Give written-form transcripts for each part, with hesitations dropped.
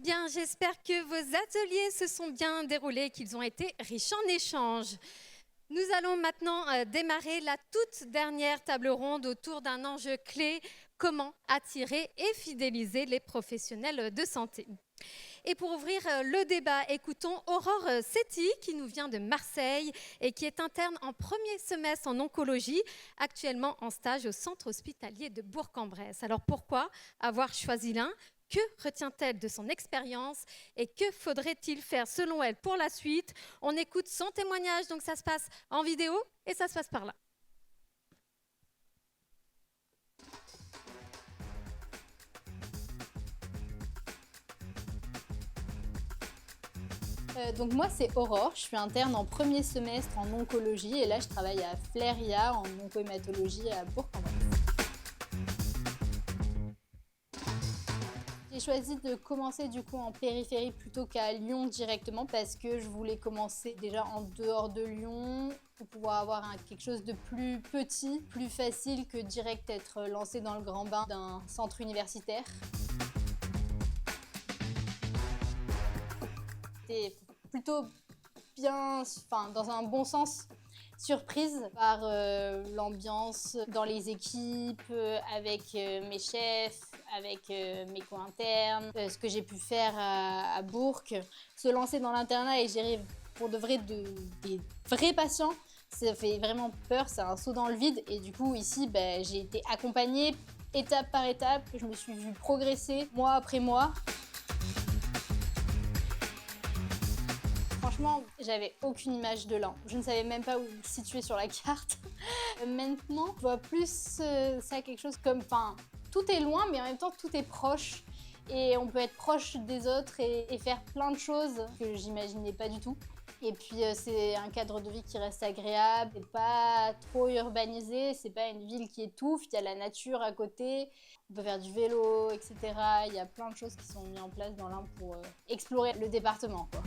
Bien, j'espère que vos ateliers se sont bien déroulés, qu'ils ont été riches en échanges. Nous allons maintenant démarrer la toute dernière table ronde autour d'un enjeu clé, comment attirer et fidéliser les professionnels de santé. Et pour ouvrir le débat, écoutons Aurore Setti, qui nous vient de Marseille et qui est interne en premier semestre en oncologie, actuellement en stage au centre hospitalier de Bourg-en-Bresse. Alors pourquoi avoir choisi l'un ? Que retient-elle de son expérience et que faudrait-il faire selon elle pour la suite? On écoute son témoignage, donc ça se passe en vidéo et ça se passe par là. Donc moi c'est Aurore, je suis interne en premier semestre en oncologie et là je travaille à Fléria en oncohématologie à Bourg-en-Bresse. J'ai choisi de commencer du coup en périphérie plutôt qu'à Lyon directement parce que je voulais commencer déjà en dehors de Lyon pour pouvoir avoir quelque chose de plus petit, plus facile que direct être lancé dans le grand bain d'un centre universitaire. C'était plutôt bien, enfin dans un bon sens, surprise par l'ambiance dans les équipes, avec mes chefs, avec mes co-internes, ce que j'ai pu faire à Bourg. Se lancer dans l'internat et gérer pour de vrai des vrais patients, ça fait vraiment peur, c'est un saut dans le vide. Et du coup ici, j'ai été accompagnée étape par étape, je me suis vue progresser mois après mois. Franchement, j'avais aucune image de l'un. Je ne savais même pas où me situer sur la carte. Maintenant, je vois plus ça quelque chose comme... Enfin, tout est loin, mais en même temps, tout est proche. Et on peut être proche des autres et faire plein de choses que j'imaginais pas du tout. Et puis, c'est un cadre de vie qui reste agréable. C'est pas trop urbanisé, c'est pas une ville qui étouffe. Il y a la nature à côté. On peut faire du vélo, etc. Il y a plein de choses qui sont mises en place dans l'Ain pour explorer le département, quoi.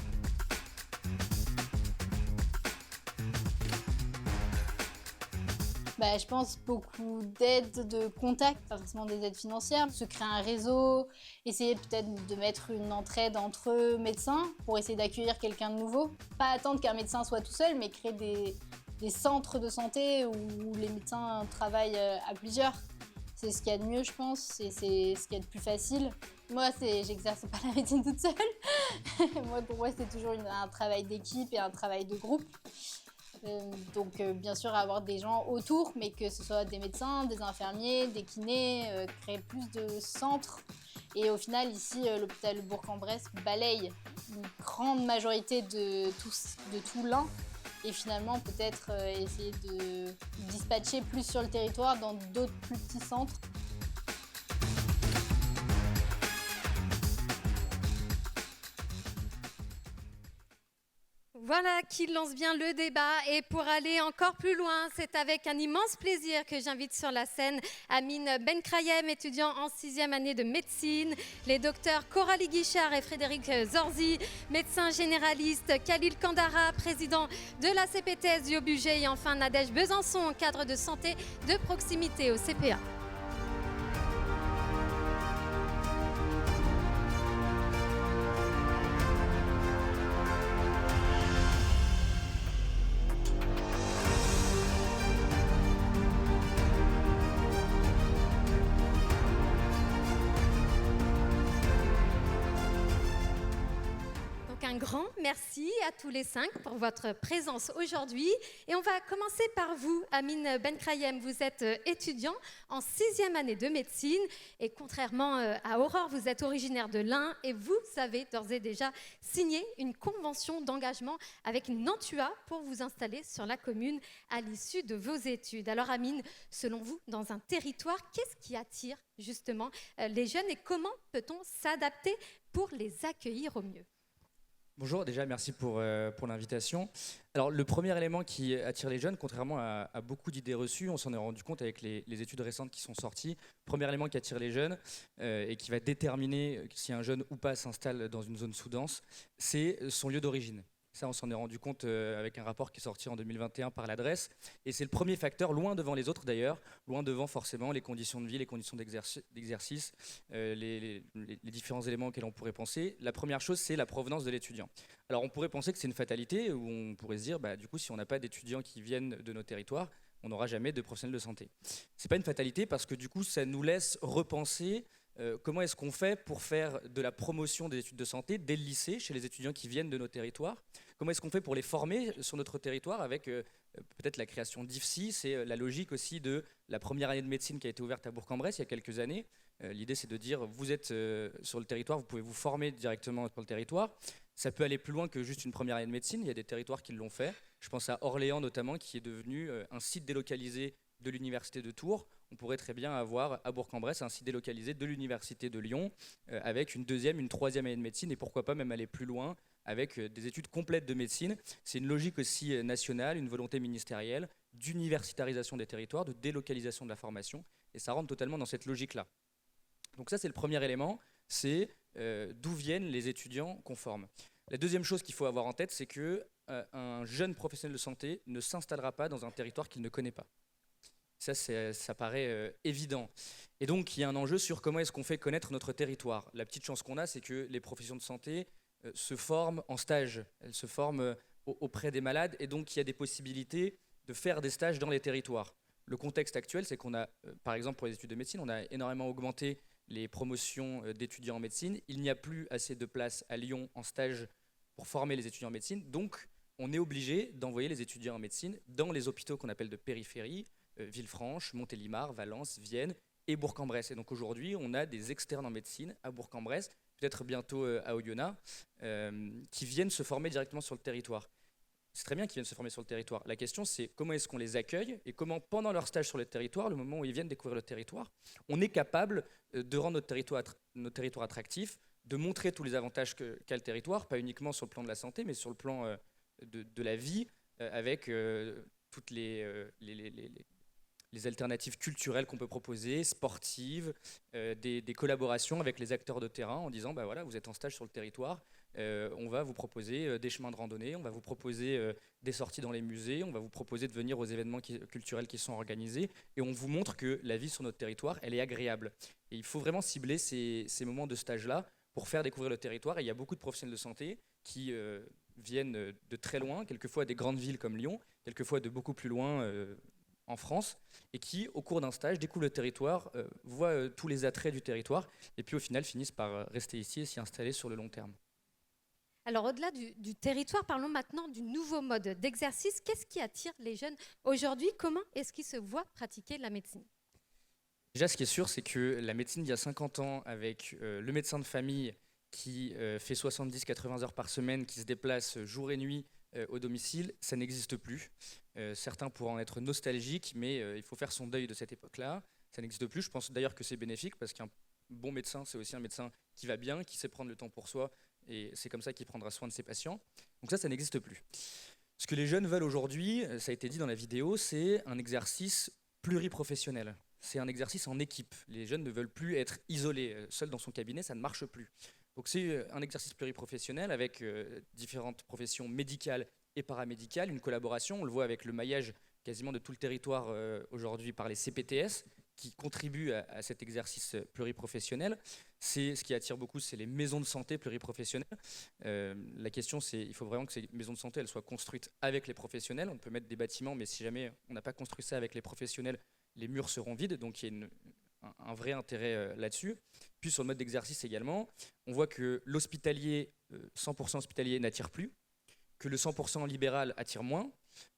Je pense beaucoup d'aides, de contacts, pas forcément des aides financières, se créer un réseau, essayer peut-être de mettre une entraide entre médecins pour essayer d'accueillir quelqu'un de nouveau. Pas attendre qu'un médecin soit tout seul, mais créer des centres de santé où les médecins travaillent à plusieurs. C'est ce qu'il y a de mieux, je pense, et c'est ce qu'il y a de plus facile. Moi, j'exerce pas la médecine toute seule. Pour moi, c'est toujours un travail d'équipe et un travail de groupe. Donc bien sûr avoir des gens autour, mais que ce soit des médecins, des infirmiers, des kinés, créer plus de centres. Et au final ici l'hôpital Bourg-en-Bresse balaye une grande majorité de tout l'Ain. Et finalement peut-être essayer de dispatcher plus sur le territoire dans d'autres plus petits centres. Voilà qui lance bien le débat. Et pour aller encore plus loin, c'est avec un immense plaisir que j'invite sur la scène Amine Benkrayem, étudiant en 6e année de médecine, les docteurs Coralie Guichard et Frédéric Zorzi, médecins généralistes, Khalil Kandara, président de la CPTS du Haut-Bugey, et enfin Nadège Besançon, cadre de santé de proximité au CPA. Un grand merci à tous les 5 pour votre présence aujourd'hui. Et on va commencer par vous, Amine Benkrayem. Vous êtes étudiant en 6e année de médecine. Et contrairement à Aurore, vous êtes originaire de l'Ain et vous avez d'ores et déjà signé une convention d'engagement avec Nantua pour vous installer sur la commune à l'issue de vos études. Alors Amine, selon vous, dans un territoire, qu'est-ce qui attire justement les jeunes et comment peut-on s'adapter pour les accueillir au mieux ? Bonjour, déjà merci pour l'invitation. Alors le premier élément qui attire les jeunes, contrairement à beaucoup d'idées reçues, on s'en est rendu compte avec les études récentes qui sont sorties. Premier élément qui attire les jeunes et qui va déterminer si un jeune ou pas s'installe dans une zone sous-dense, c'est son lieu d'origine. Ça, on s'en est rendu compte avec un rapport qui est sorti en 2021 par l'adresse. Et c'est le premier facteur, loin devant les autres d'ailleurs, loin devant forcément les conditions de vie, les conditions d'exercice, les différents éléments auxquels on pourrait penser. La première chose, c'est la provenance de l'étudiant. Alors on pourrait penser que c'est une fatalité, ou on pourrait se dire, du coup, si on n'a pas d'étudiants qui viennent de nos territoires, on n'aura jamais de professionnels de santé. C'est pas une fatalité parce que du coup, ça nous laisse repenser comment est-ce qu'on fait pour faire de la promotion des études de santé dès le lycée, chez les étudiants qui viennent de nos territoires. Comment est-ce qu'on fait pour les former sur notre territoire avec peut-être la création d'IFSI. C'est la logique aussi de la première année de médecine qui a été ouverte à Bourg-en-Bresse il y a quelques années. L'idée, c'est de dire, vous êtes sur le territoire, vous pouvez vous former directement sur le territoire. Ça peut aller plus loin que juste une première année de médecine. Il y a des territoires qui l'ont fait. Je pense à Orléans notamment, qui est devenu un site délocalisé de l'université de Tours. On pourrait très bien avoir à Bourg-en-Bresse un site délocalisé de l'université de Lyon avec une deuxième, une troisième année de médecine et pourquoi pas même aller plus loin avec des études complètes de médecine. C'est une logique aussi nationale, une volonté ministérielle d'universitarisation des territoires, de délocalisation de la formation et ça rentre totalement dans cette logique-là. Donc ça, c'est le premier élément, c'est d'où viennent les étudiants qu'on forme. La deuxième chose qu'il faut avoir en tête, c'est qu'un jeune professionnel de santé ne s'installera pas dans un territoire qu'il ne connaît pas. Ça paraît évident. Et donc, il y a un enjeu sur comment est-ce qu'on fait connaître notre territoire. La petite chance qu'on a, c'est que les professions de santé se forment en stage. Elles se forment auprès des malades. Et donc, il y a des possibilités de faire des stages dans les territoires. Le contexte actuel, c'est qu'on a, par exemple, pour les études de médecine, on a énormément augmenté les promotions d'étudiants en médecine. Il n'y a plus assez de places à Lyon en stage pour former les étudiants en médecine. Donc, on est obligé d'envoyer les étudiants en médecine dans les hôpitaux qu'on appelle de périphérie, Villefranche, Montélimar, Valence, Vienne et Bourg-en-Bresse. Et donc aujourd'hui, on a des externes en médecine à Bourg-en-Bresse, peut-être bientôt à Oyonnax, qui viennent se former directement sur le territoire. C'est très bien qu'ils viennent se former sur le territoire. La question, c'est comment est-ce qu'on les accueille et comment, pendant leur stage sur le territoire, le moment où ils viennent découvrir le territoire, on est capable de rendre notre territoire attractif, de montrer tous les avantages qu'a le territoire, pas uniquement sur le plan de la santé, mais sur le plan de la vie, avec toutes les alternatives culturelles qu'on peut proposer, sportives, des collaborations avec les acteurs de terrain en disant, voilà, vous êtes en stage sur le territoire, on va vous proposer des chemins de randonnée, on va vous proposer des sorties dans les musées, on va vous proposer de venir aux événements culturels qui sont organisés et on vous montre que la vie sur notre territoire, elle est agréable. Et il faut vraiment cibler ces moments de stage-là pour faire découvrir le territoire. Et il y a beaucoup de professionnels de santé qui viennent de très loin, quelquefois des grandes villes comme Lyon, quelquefois de beaucoup plus loin en France, et qui, au cours d'un stage, découvrent le territoire, voient tous les attraits du territoire, et puis au final finissent par rester ici et s'y installer sur le long terme. Alors, au-delà du territoire, parlons maintenant du nouveau mode d'exercice. Qu'est-ce qui attire les jeunes aujourd'hui? Comment est-ce qu'ils se voient pratiquer la médecine? Déjà, ce qui est sûr, c'est que la médecine d'il y a 50 ans, avec le médecin de famille qui fait 70-80 heures par semaine, qui se déplace jour et nuit au domicile, ça n'existe plus. Certains pourront en être nostalgiques, mais il faut faire son deuil de cette époque-là. Ça n'existe plus. Je pense d'ailleurs que c'est bénéfique, parce qu'un bon médecin, c'est aussi un médecin qui va bien, qui sait prendre le temps pour soi, et c'est comme ça qu'il prendra soin de ses patients. Donc ça n'existe plus. Ce que les jeunes veulent aujourd'hui, ça a été dit dans la vidéo, c'est un exercice pluriprofessionnel. C'est un exercice en équipe. Les jeunes ne veulent plus être isolés. Seul dans son cabinet, ça ne marche plus. Donc c'est un exercice pluriprofessionnel avec différentes professions médicales et paramédicales, une collaboration. On le voit avec le maillage quasiment de tout le territoire aujourd'hui par les CPTS, qui contribuent à cet exercice pluriprofessionnel. Ce qui attire beaucoup, c'est les maisons de santé pluriprofessionnelles. La question, c'est il faut vraiment que ces maisons de santé elles soient construites avec les professionnels. On peut mettre des bâtiments, mais si jamais on n'a pas construit ça avec les professionnels, les murs seront vides. Donc il y a un vrai intérêt là-dessus. Puis sur le mode d'exercice également, on voit que l'hospitalier, 100% hospitalier n'attire plus, que le 100% libéral attire moins,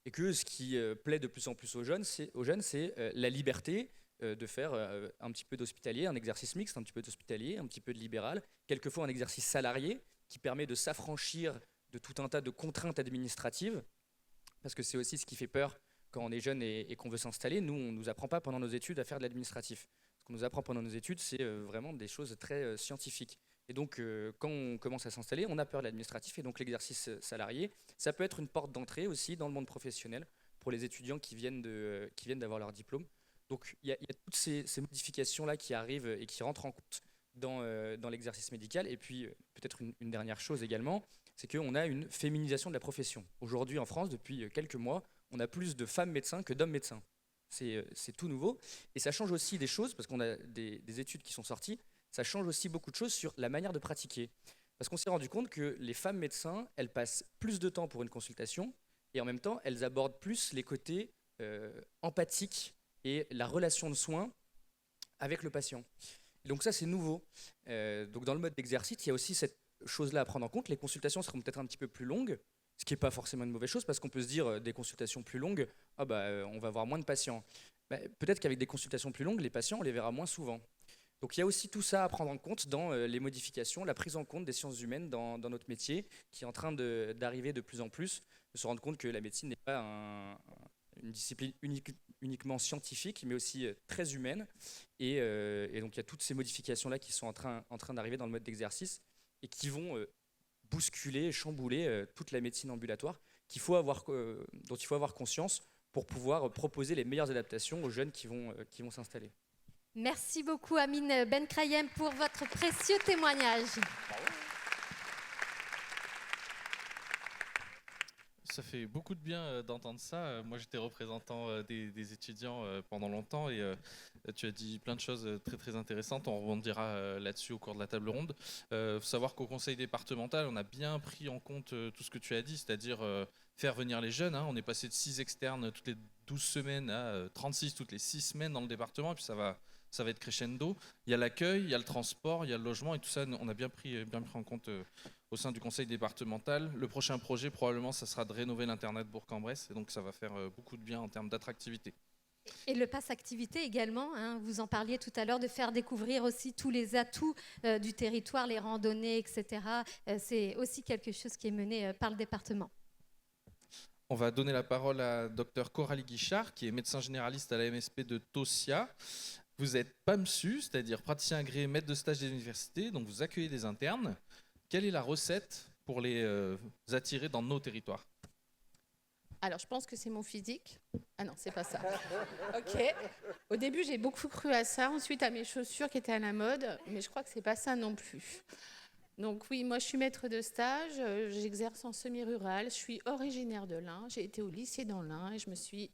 et que ce qui plaît de plus en plus aux jeunes, c'est la liberté de faire un petit peu d'hospitalier, un exercice mixte, un petit peu d'hospitalier, un petit peu de libéral, quelquefois un exercice salarié qui permet de s'affranchir de tout un tas de contraintes administratives, parce que c'est aussi ce qui fait peur quand on est jeune et qu'on veut s'installer. Nous, on ne nous apprend pas pendant nos études à faire de l'administratif. Ce qu'on nous apprend pendant nos études, c'est vraiment des choses très scientifiques. Et donc, quand on commence à s'installer, on a peur de l'administratif, et donc l'exercice salarié, ça peut être une porte d'entrée aussi dans le monde professionnel pour les étudiants qui viennent d'avoir leur diplôme. Donc il y a toutes ces modifications-là qui arrivent et qui rentrent en compte dans l'exercice médical. Et puis peut-être une dernière chose également, c'est qu'on a une féminisation de la profession. Aujourd'hui en France, depuis quelques mois, on a plus de femmes médecins que d'hommes médecins. C'est tout nouveau. Et ça change aussi des choses, parce qu'on a des études qui sont sorties, ça change aussi beaucoup de choses sur la manière de pratiquer. Parce qu'on s'est rendu compte que les femmes médecins, elles passent plus de temps pour une consultation, et en même temps, elles abordent plus les côtés empathiques et la relation de soins avec le patient. Et donc ça, c'est nouveau. Donc dans le mode d'exercice, il y a aussi cette chose-là à prendre en compte. Les consultations seront peut-être un petit peu plus longues, ce qui n'est pas forcément une mauvaise chose, parce qu'on peut se dire, des consultations plus longues, on va avoir moins de patients. Peut-être qu'avec des consultations plus longues, les patients, on les verra moins souvent. Donc il y a aussi tout ça à prendre en compte dans les modifications, la prise en compte des sciences humaines dans notre métier, qui est en train d'arriver de plus en plus, de se rendre compte que la médecine n'est pas une discipline uniquement scientifique, mais aussi très humaine. Et donc il y a toutes ces modifications-là qui sont en train d'arriver dans le mode d'exercice et qui vont bousculer, chambouler toute la médecine ambulatoire, dont il faut avoir conscience pour pouvoir proposer les meilleures adaptations aux jeunes qui vont s'installer. Merci beaucoup Amine Benkrayem pour votre précieux témoignage. Ça fait beaucoup de bien d'entendre ça. Moi, j'étais représentant des étudiants pendant longtemps et tu as dit plein de choses très très intéressantes. On rebondira là-dessus au cours de la table ronde. Faut savoir qu'au conseil départemental, on a bien pris en compte tout ce que tu as dit, c'est-à-dire faire venir les jeunes. On est passé de 6 externes toutes les 12 semaines à 36 toutes les 6 semaines dans le département, et puis ça va être crescendo. Il y a l'accueil, il y a le transport, il y a le logement, et tout ça, on a bien pris en compte au sein du conseil départemental. Le prochain projet, probablement, ça sera de rénover l'Internet Bourg-en-Bresse, et donc ça va faire beaucoup de bien en termes d'attractivité. Et le pass activité également, vous en parliez tout à l'heure, de faire découvrir aussi tous les atouts du territoire, les randonnées, etc. C'est aussi quelque chose qui est mené par le département. On va donner la parole à Dr Coralie Guichard, qui est médecin généraliste à la MSP de Tosia. Vous êtes PAMSU, c'est-à-dire praticien agréé maître de stage des universités, donc vous accueillez des internes. Quelle est la recette pour les attirer dans nos territoires ? Alors, je pense que c'est mon physique. Ah non, c'est pas ça. Ok. Au début, j'ai beaucoup cru à ça. Ensuite, à mes chaussures qui étaient à la mode. Mais je crois que c'est pas ça non plus. Donc oui, moi, je suis maître de stage. J'exerce en semi-rural. Je suis originaire de l'Ain. J'ai été au lycée dans l'Ain et je me suis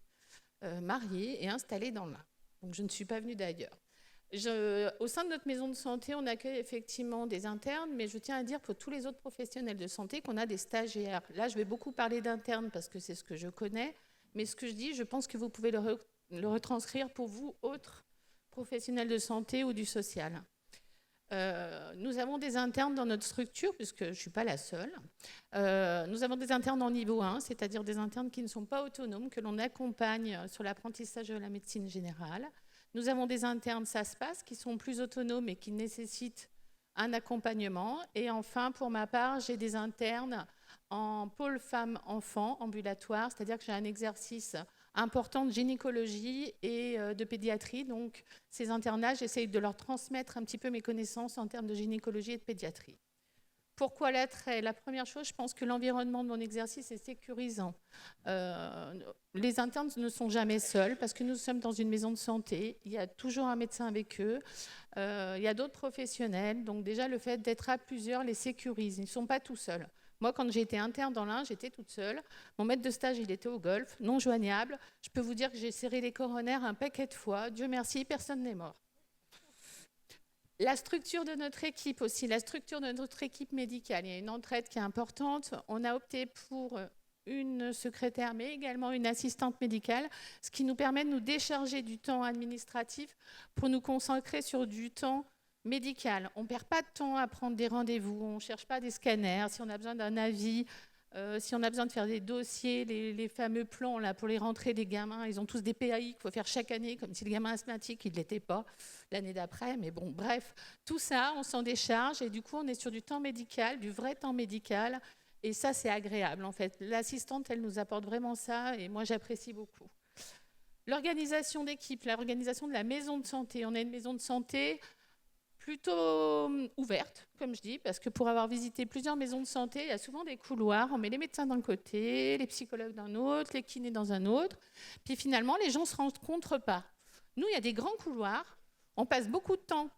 mariée et installée dans l'Ain. Donc, je ne suis pas venue d'ailleurs. Au sein de notre maison de santé, on accueille effectivement des internes, mais je tiens à dire pour tous les autres professionnels de santé qu'on a des stagiaires. Là, je vais beaucoup parler d'internes parce que c'est ce que je connais, mais ce que je dis, je pense que vous pouvez le retranscrire pour vous, autres professionnels de santé ou du social. Nous avons des internes dans notre structure, puisque je ne suis pas la seule. Nous avons des internes en niveau 1, c'est-à-dire des internes qui ne sont pas autonomes, que l'on accompagne sur l'apprentissage de la médecine générale. Nous avons des internes, ça se passe, qui sont plus autonomes et qui nécessitent un accompagnement. Et enfin, pour ma part, j'ai des internes en pôle femmes-enfants ambulatoire, c'est-à-dire que j'ai un exercice important de gynécologie et de pédiatrie. Donc, ces internats, j'essaye de leur transmettre un petit peu mes connaissances en termes de gynécologie et de pédiatrie. Pourquoi l'attrait ? La première chose, je pense que l'environnement de mon exercice est sécurisant. Les internes ne sont jamais seuls parce que nous sommes dans une maison de santé. Il y a toujours un médecin avec eux. Il y a d'autres professionnels. Donc déjà, le fait d'être à plusieurs les sécurise. Ils ne sont pas tout seuls. Moi, quand j'ai été interne dans l'Ain, j'étais toute seule. Mon maître de stage, il était au golf, non joignable. Je peux vous dire que j'ai serré les coronaires un paquet de fois. Dieu merci, personne n'est mort. La structure de notre équipe aussi, la structure de notre équipe médicale. Il y a une entraide qui est importante. On a opté pour une secrétaire, mais également une assistante médicale, ce qui nous permet de nous décharger du temps administratif pour nous concentrer sur du temps médical. On ne perd pas de temps à prendre des rendez-vous, on ne cherche pas des scanners. Si on a besoin d'un avis, si on a besoin de faire des dossiers, les fameux plans là, pour les rentrées des gamins, ils ont tous des PAI qu'il faut faire chaque année, comme si le gamin asthmatique, il ne l'était pas l'année d'après. Mais bon, bref, tout ça, on s'en décharge et du coup, on est sur du temps médical, du vrai temps médical. Et ça, c'est agréable, en fait. L'assistante, elle nous apporte vraiment ça et moi, j'apprécie beaucoup. L'organisation d'équipe, l'organisation de la maison de santé. On a une maison de santé plutôt ouverte, comme je dis, parce que pour avoir visité plusieurs maisons de santé, il y a souvent des couloirs, on met les médecins d'un côté, les psychologues d'un autre, les kinés dans un autre, puis finalement, les gens ne se rencontrent pas. Nous, il y a des grands couloirs, on passe beaucoup de temps,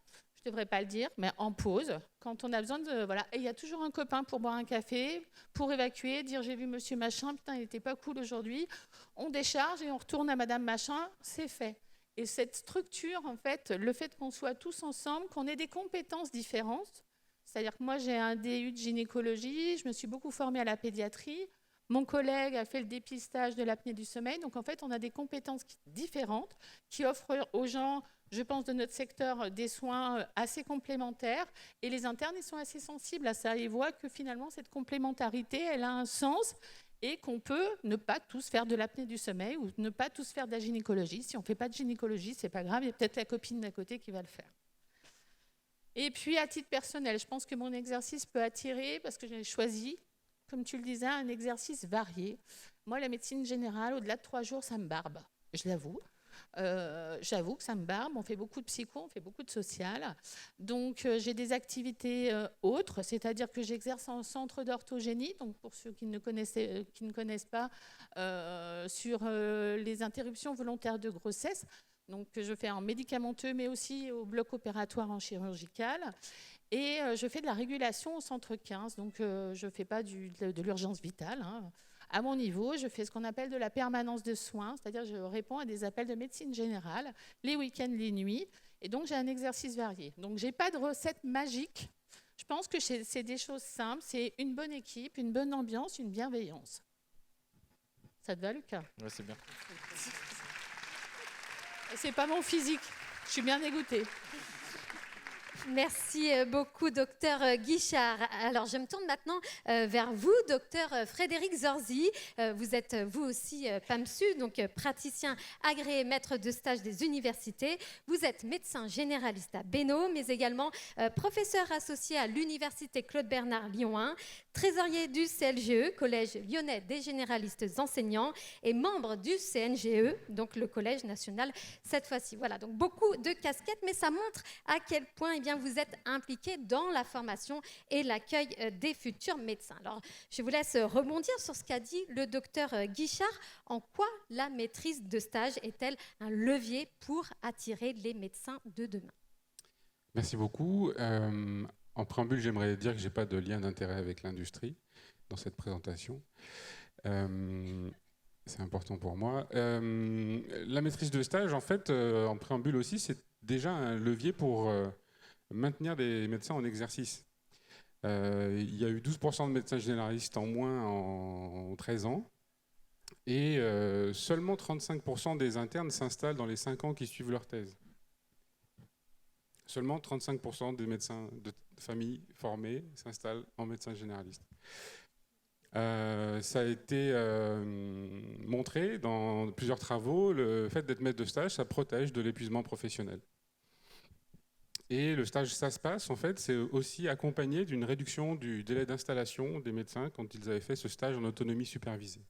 je je ne devrais pas le dire, mais en pause, quand on a besoin de... Voilà, et il y a toujours un copain pour boire un café, pour évacuer, dire j'ai vu monsieur machin, putain, il n'était pas cool aujourd'hui. On décharge et on retourne à madame machin, c'est fait. Et cette structure, en fait, le fait qu'on soit tous ensemble, qu'on ait des compétences différentes, c'est-à-dire que moi, j'ai un DU de gynécologie, je me suis beaucoup formée à la pédiatrie, mon collègue a fait le dépistage de l'apnée du sommeil, donc en fait, on a des compétences différentes qui offrent aux gens, je pense, de notre secteur, des soins assez complémentaires. Et les internes, ils sont assez sensibles à ça. Ils voient que finalement, cette complémentarité, elle a un sens et qu'on peut ne pas tous faire de l'apnée du sommeil ou ne pas tous faire de la gynécologie. Si on ne fait pas de gynécologie, c'est pas grave, il y a peut-être la copine d'à côté qui va le faire. Et puis, à titre personnel, je pense que mon exercice peut attirer parce que j'ai choisi, comme tu le disais, un exercice varié. Moi, la médecine générale, au-delà de 3 jours, ça me barbe, je l'avoue. J'avoue que ça me barbe. On fait beaucoup de psycho, on fait beaucoup de social. Donc, j'ai des activités autres, c'est-à-dire que j'exerce en centre d'orthogénie. Donc, pour ceux qui ne connaissent pas, sur les interruptions volontaires de grossesse. Donc, je fais en médicamenteux, mais aussi au bloc opératoire en chirurgical. Et je fais de la régulation au centre 15. Donc, je ne fais pas de l'urgence vitale. Hein. À mon niveau, je fais ce qu'on appelle de la permanence de soins, c'est-à-dire je réponds à des appels de médecine générale, les week-ends, les nuits. Et donc, j'ai un exercice varié. Donc, je n'ai pas de recette magique. Je pense que c'est des choses simples. C'est une bonne équipe, une bonne ambiance, une bienveillance. Ça te va, Lucas? Ouais, c'est bien. C'est pas mon physique. Je suis bien dégoûtée. Merci beaucoup, docteur Guichard. Alors, je me tourne maintenant vers vous, docteur Frédéric Zorzi. Vous êtes, vous aussi, PAMSU, donc praticien agréé maître de stage des universités. Vous êtes médecin généraliste à Bénaud, mais également professeur associé à l'université Claude-Bernard Lyon 1, trésorier du CLGE, Collège lyonnais des généralistes enseignants, et membre du CNGE, donc le Collège national cette fois-ci. Voilà, donc beaucoup de casquettes, mais ça montre à quel point vous êtes impliqué dans la formation et l'accueil des futurs médecins. Alors, je vous laisse rebondir sur ce qu'a dit le docteur Guichard. En quoi la maîtrise de stage est-elle un levier pour attirer les médecins de demain? Merci beaucoup. En préambule, j'aimerais dire que je n'ai pas de lien d'intérêt avec l'industrie dans cette présentation. C'est important pour moi. La maîtrise de stage, en fait, en préambule aussi, c'est déjà un levier pour maintenir des médecins en exercice. Il y a eu 12% de médecins généralistes en moins en 13 ans. Et seulement 35% des internes s'installent dans les 5 ans qui suivent leur thèse. Seulement 35% des médecins de famille formés s'installent en médecin généraliste. Ça a été montré dans plusieurs travaux, le fait d'être maître de stage, ça protège de l'épuisement professionnel. Et le stage ça se passe, en fait, c'est aussi accompagné d'une réduction du délai d'installation des médecins quand ils avaient fait ce stage en autonomie supervisée.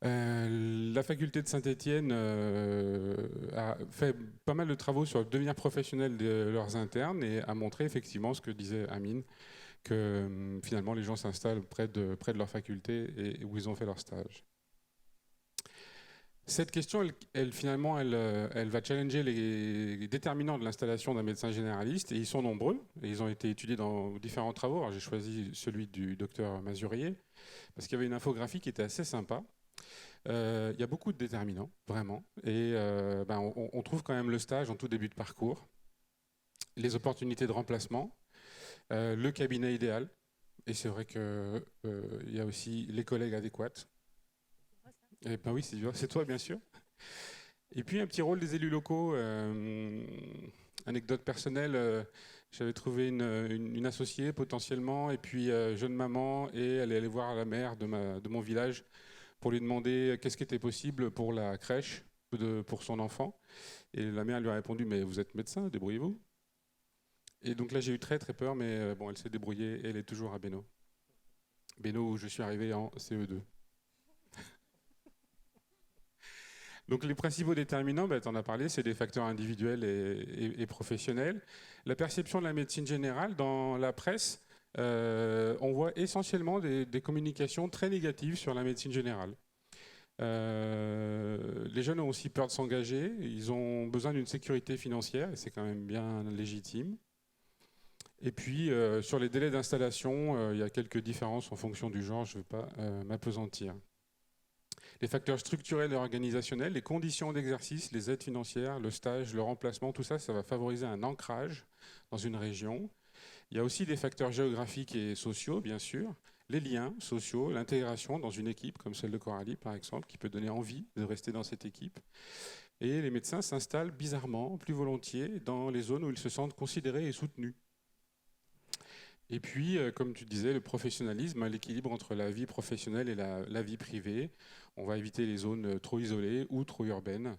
La faculté de Saint-Étienne a fait pas mal de travaux sur le devenir professionnel de leurs internes et a montré effectivement ce que disait Amine, que finalement les gens s'installent près de leur faculté et où ils ont fait leur stage. Cette question, elle va challenger les déterminants de l'installation d'un médecin généraliste, et ils sont nombreux, et ils ont été étudiés dans différents travaux. Alors j'ai choisi celui du docteur Mazurier, parce qu'il y avait une infographie qui était assez sympa. Il y a beaucoup de déterminants, vraiment, et on trouve quand même le stage en tout début de parcours, les opportunités de remplacement, le cabinet idéal, et c'est vrai qu'il y a aussi les collègues adéquats. Eh ben oui, c'est toi, bien sûr. Et puis un petit rôle des élus locaux. Anecdote personnelle, j'avais trouvé une associée potentiellement, et puis jeune maman, et elle est allée voir la mère de mon village pour lui demander qu'est-ce qui était possible pour la crèche pour son enfant. Et la mère lui a répondu « Mais vous êtes médecin, débrouillez-vous ». Et donc là, j'ai eu très très peur, mais bon, elle s'est débrouillée et elle est toujours à Bénaud. Bénaud où je suis arrivé en CE2. Donc les principaux déterminants, tu en as parlé, c'est des facteurs individuels et professionnels. La perception de la médecine générale, dans la presse, on voit essentiellement des communications très négatives sur la médecine générale. Les jeunes ont aussi peur de s'engager, ils ont besoin d'une sécurité financière, et c'est quand même bien légitime. Et puis, sur les délais d'installation, il y a quelques différences en fonction du genre, je ne vais pas m'appesantir. Les facteurs structurels et organisationnels, les conditions d'exercice, les aides financières, le stage, le remplacement, tout ça, ça va favoriser un ancrage dans une région. Il y a aussi des facteurs géographiques et sociaux, bien sûr, les liens sociaux, l'intégration dans une équipe comme celle de Coralie, par exemple, qui peut donner envie de rester dans cette équipe. Et les médecins s'installent bizarrement, plus volontiers, dans les zones où ils se sentent considérés et soutenus. Et puis, comme tu disais, le professionnalisme, l'équilibre entre la vie professionnelle et la vie privée. On va éviter les zones trop isolées ou trop urbaines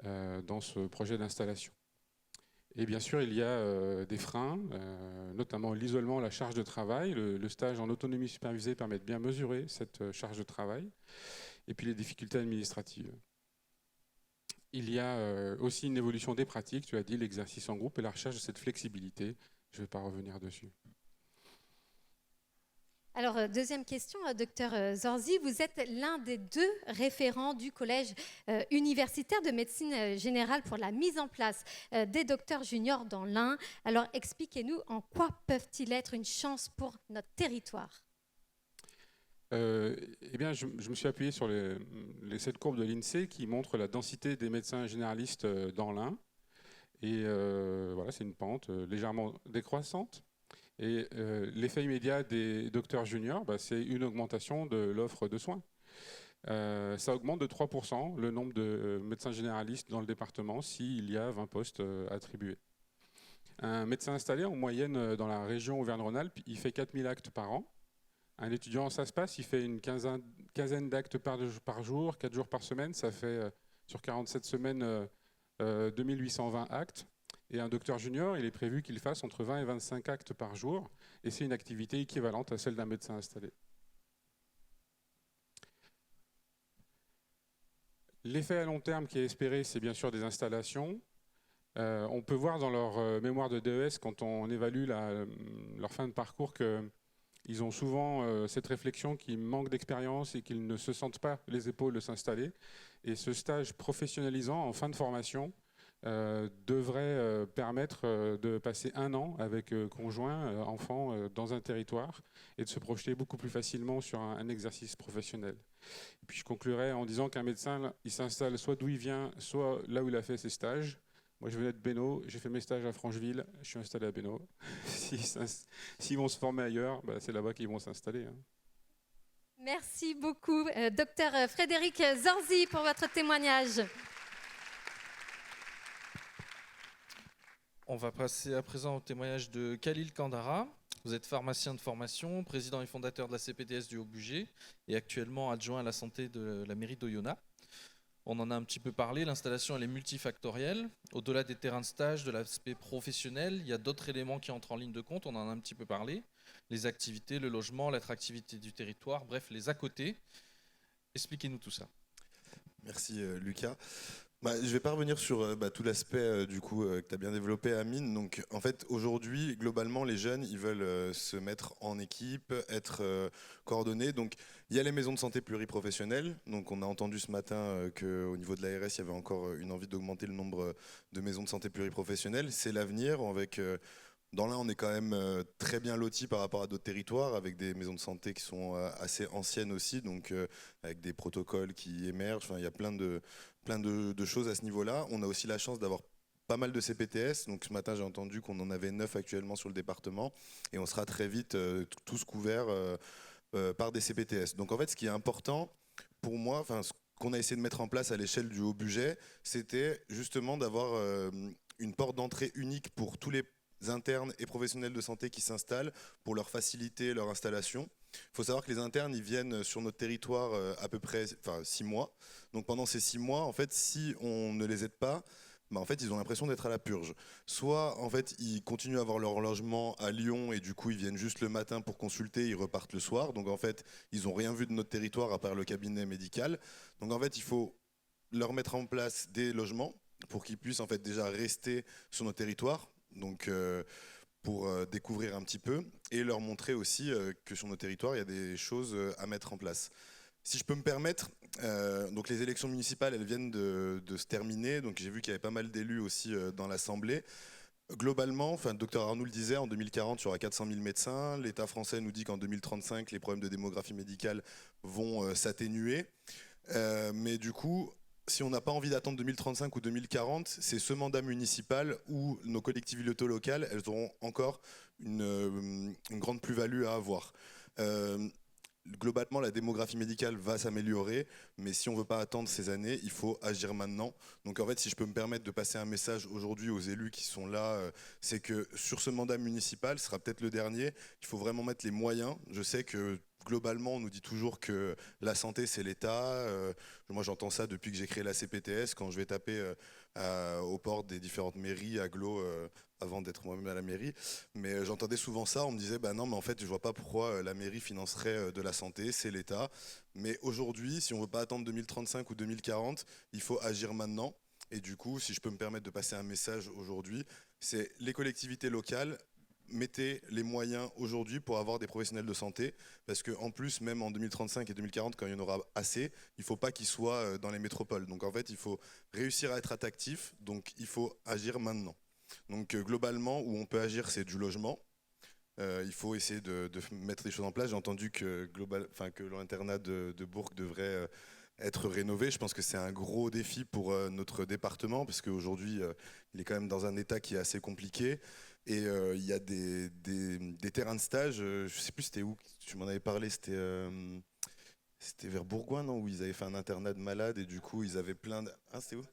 dans ce projet d'installation. Et bien sûr, il y a des freins, notamment l'isolement, la charge de travail. Le stage en autonomie supervisée permet de bien mesurer cette charge de travail. Et puis les difficultés administratives. Il y a aussi une évolution des pratiques, tu as dit, l'exercice en groupe et la recherche de cette flexibilité. Je ne vais pas revenir dessus. Alors, deuxième question, docteur Zorzi, vous êtes l'un des 2 référents du collège universitaire de médecine générale pour la mise en place des docteurs juniors dans l'Ain. Alors, expliquez-nous en quoi peuvent-ils être une chance pour notre territoire? Eh bien, je me suis appuyé sur cette courbe de l'INSEE qui montre la densité des médecins généralistes dans l'Ain. Et voilà, c'est une pente légèrement décroissante. Et l'effet immédiat des docteurs juniors, c'est une augmentation de l'offre de soins. Ça augmente de 3% le nombre de médecins généralistes dans le département s'il y a 20 postes attribués. Un médecin installé, en moyenne, dans la région Auvergne-Rhône-Alpes, il fait 4000 actes par an. Un étudiant, ça se passe, il fait une quinzaine d'actes par jour, 4 jours par semaine. Ça fait, sur 47 semaines, 2820 actes. Et un docteur junior, il est prévu qu'il fasse entre 20 et 25 actes par jour. Et c'est une activité équivalente à celle d'un médecin installé. L'effet à long terme qui est espéré, c'est bien sûr des installations. On peut voir dans leur mémoire de DES, quand on évalue leur fin de parcours, qu'ils ont souvent cette réflexion qu'ils manquent d'expérience et qu'ils ne se sentent pas les épaules de s'installer. Et ce stage professionnalisant en fin de formation devrait permettre de passer 1 an avec conjoint, enfant, dans un territoire et de se projeter beaucoup plus facilement sur un exercice professionnel. Et puis je conclurai en disant qu'un médecin, il s'installe soit d'où il vient, soit là où il a fait ses stages. Moi, je venais de Bénaud, j'ai fait mes stages à Francheville, je suis installé à Bénaud. S'ils vont se former ailleurs, c'est là-bas qu'ils vont s'installer. Merci beaucoup, docteur Frédéric Zorzi, pour votre témoignage. On va passer à présent au témoignage de Khalil Kandara. Vous êtes pharmacien de formation, président et fondateur de la CPTS du Haut-Bugey et actuellement adjoint à la santé de la mairie d'Oyonnax. On en a un petit peu parlé, l'installation elle est multifactorielle. Au-delà des terrains de stage, de l'aspect professionnel, il y a d'autres éléments qui entrent en ligne de compte, on en a un petit peu parlé. Les activités, le logement, l'attractivité du territoire, bref, les à côté. Expliquez-nous tout ça. Merci Lucas. Je ne vais pas revenir sur tout l'aspect que tu as bien développé, Amine. Donc, en fait, aujourd'hui, globalement, les jeunes, ils veulent se mettre en équipe, être coordonnés. Donc, il y a les maisons de santé pluriprofessionnelles. Donc, on a entendu ce matin qu'au niveau de l'ARS, il y avait encore une envie d'augmenter le nombre de maisons de santé pluriprofessionnelles. C'est l'avenir. Dans l'Ain, on est quand même très bien lotis par rapport à d'autres territoires, avec des maisons de santé qui sont assez anciennes aussi, donc avec des protocoles qui émergent. Enfin, il y a plein de choses à ce niveau-là. On a aussi la chance d'avoir pas mal de CPTS. Donc ce matin, j'ai entendu qu'on en avait 9 actuellement sur le département, et on sera très vite tous couverts par des CPTS. Donc en fait, ce qui est important pour moi, ce qu'on a essayé de mettre en place à l'échelle du Haut-Bugey, c'était justement d'avoir une porte d'entrée unique pour tous les internes et professionnels de santé qui s'installent, pour leur faciliter leur installation. Il faut savoir que les internes, ils viennent sur notre territoire à peu près 6 mois. Donc pendant ces 6 mois, en fait, si on ne les aide pas, en fait, ils ont l'impression d'être à la purge. Soit, en fait, ils continuent à avoir leur logement à Lyon et du coup, ils viennent juste le matin pour consulter, ils repartent le soir. Donc en fait, ils n'ont rien vu de notre territoire à part le cabinet médical. Donc en fait, il faut leur mettre en place des logements pour qu'ils puissent en fait déjà rester sur notre territoire. Donc pour découvrir un petit peu et leur montrer aussi que sur nos territoires, il y a des choses à mettre en place. Si je peux me permettre, donc les élections municipales, elles viennent de se terminer. Donc j'ai vu qu'il y avait pas mal d'élus aussi dans l'Assemblée. Globalement, enfin, le docteur Arnould le disait, en 2040, il y aura 400 000 médecins. L'État français nous dit qu'en 2035, les problèmes de démographie médicale vont s'atténuer. Mais du coup, si on n'a pas envie d'attendre 2035 ou 2040, c'est ce mandat municipal où nos collectivités locales, elles auront encore une grande plus-value à avoir. Globalement, la démographie médicale va s'améliorer, mais si on ne veut pas attendre ces années, il faut agir maintenant. Donc en fait, si je peux me permettre de passer un message aujourd'hui aux élus qui sont là, c'est que sur ce mandat municipal, ce sera peut-être le dernier, il faut vraiment mettre les moyens. Je sais que globalement, on nous dit toujours que la santé, c'est l'État. Moi, j'entends ça depuis que j'ai créé la CPTS, quand je vais taper aux portes des différentes mairies, agglos, avant d'être moi-même à la mairie. Mais j'entendais souvent ça, on me disait, bah non, mais en fait, je vois pas pourquoi la mairie financerait de la santé, c'est l'État. Mais aujourd'hui, si on veut pas attendre 2035 ou 2040, il faut agir maintenant. Et du coup, si je peux me permettre de passer un message aujourd'hui, c'est les collectivités locales, mettez les moyens aujourd'hui pour avoir des professionnels de santé, parce qu'en plus, même en 2035 et 2040, quand il y en aura assez, il ne faut pas qu'ils soient dans les métropoles. Donc en fait, il faut réussir à être attractif, donc il faut agir maintenant. Donc globalement, où on peut agir, c'est du logement. Il faut essayer de mettre des choses en place. J'ai entendu que, que l'internat de Bourg devrait être rénové. Je pense que c'est un gros défi pour notre département, parce qu'aujourd'hui, il est quand même dans un état qui est assez compliqué. Et il y a des terrains de stage, je ne sais plus c'était où, tu m'en avais parlé, c'était vers Bourgoin, non, où ils avaient fait un internat de malades et du coup ils avaient plein de... Ah, c'était où?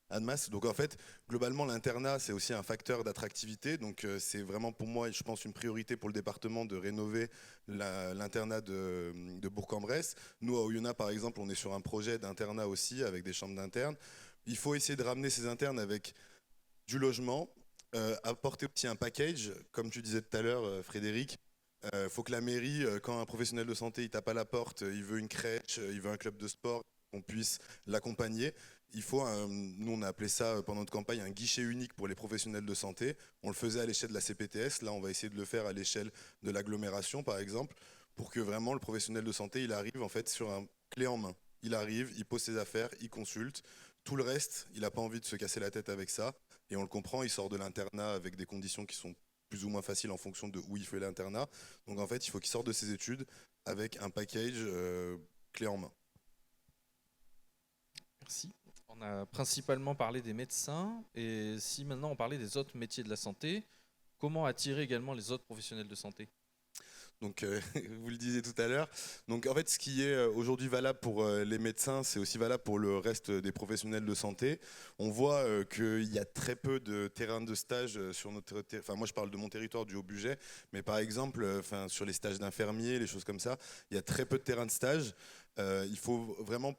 Annemasse. Donc en fait, globalement, l'internat, c'est aussi un facteur d'attractivité. Donc c'est vraiment pour moi, je pense, une priorité pour le département de rénover l'internat de Bourg-en-Bresse. Nous, à Oyonnax, par exemple, on est sur un projet d'internat aussi, avec des chambres d'internes. Il faut essayer de ramener ces internes avec du logement, apporter aussi un package, comme tu disais tout à l'heure, Frédéric. Faut que la mairie, quand un professionnel de santé il tape à la porte, il veut une crèche, il veut un club de sport, qu'on puisse l'accompagner. Il faut, nous on a appelé ça pendant notre campagne un guichet unique pour les professionnels de santé. On le faisait à l'échelle de la CPTS, là on va essayer de le faire à l'échelle de l'agglomération par exemple, pour que vraiment le professionnel de santé il arrive en fait sur un clé en main. Il arrive, il pose ses affaires, il consulte. Tout le reste, il n'a pas envie de se casser la tête avec ça. Et on le comprend, il sort de l'internat avec des conditions qui sont plus ou moins faciles en fonction de où il fait l'internat. Donc en fait, il faut qu'il sorte de ses études avec un package clé en main. Merci. On a principalement parlé des médecins, et si maintenant on parlait des autres métiers de la santé, comment attirer également les autres professionnels de santé? Donc, vous le disiez tout à l'heure. Donc, en fait, ce qui est aujourd'hui valable pour les médecins, c'est aussi valable pour le reste des professionnels de santé. On voit qu'il y a très peu de terrains de stage sur notre territoire. Enfin, moi, je parle de mon territoire du Haut-Bugey, mais par exemple, sur les stages d'infirmiers, les choses comme ça, il y a très peu de terrains de stage. Il faut vraiment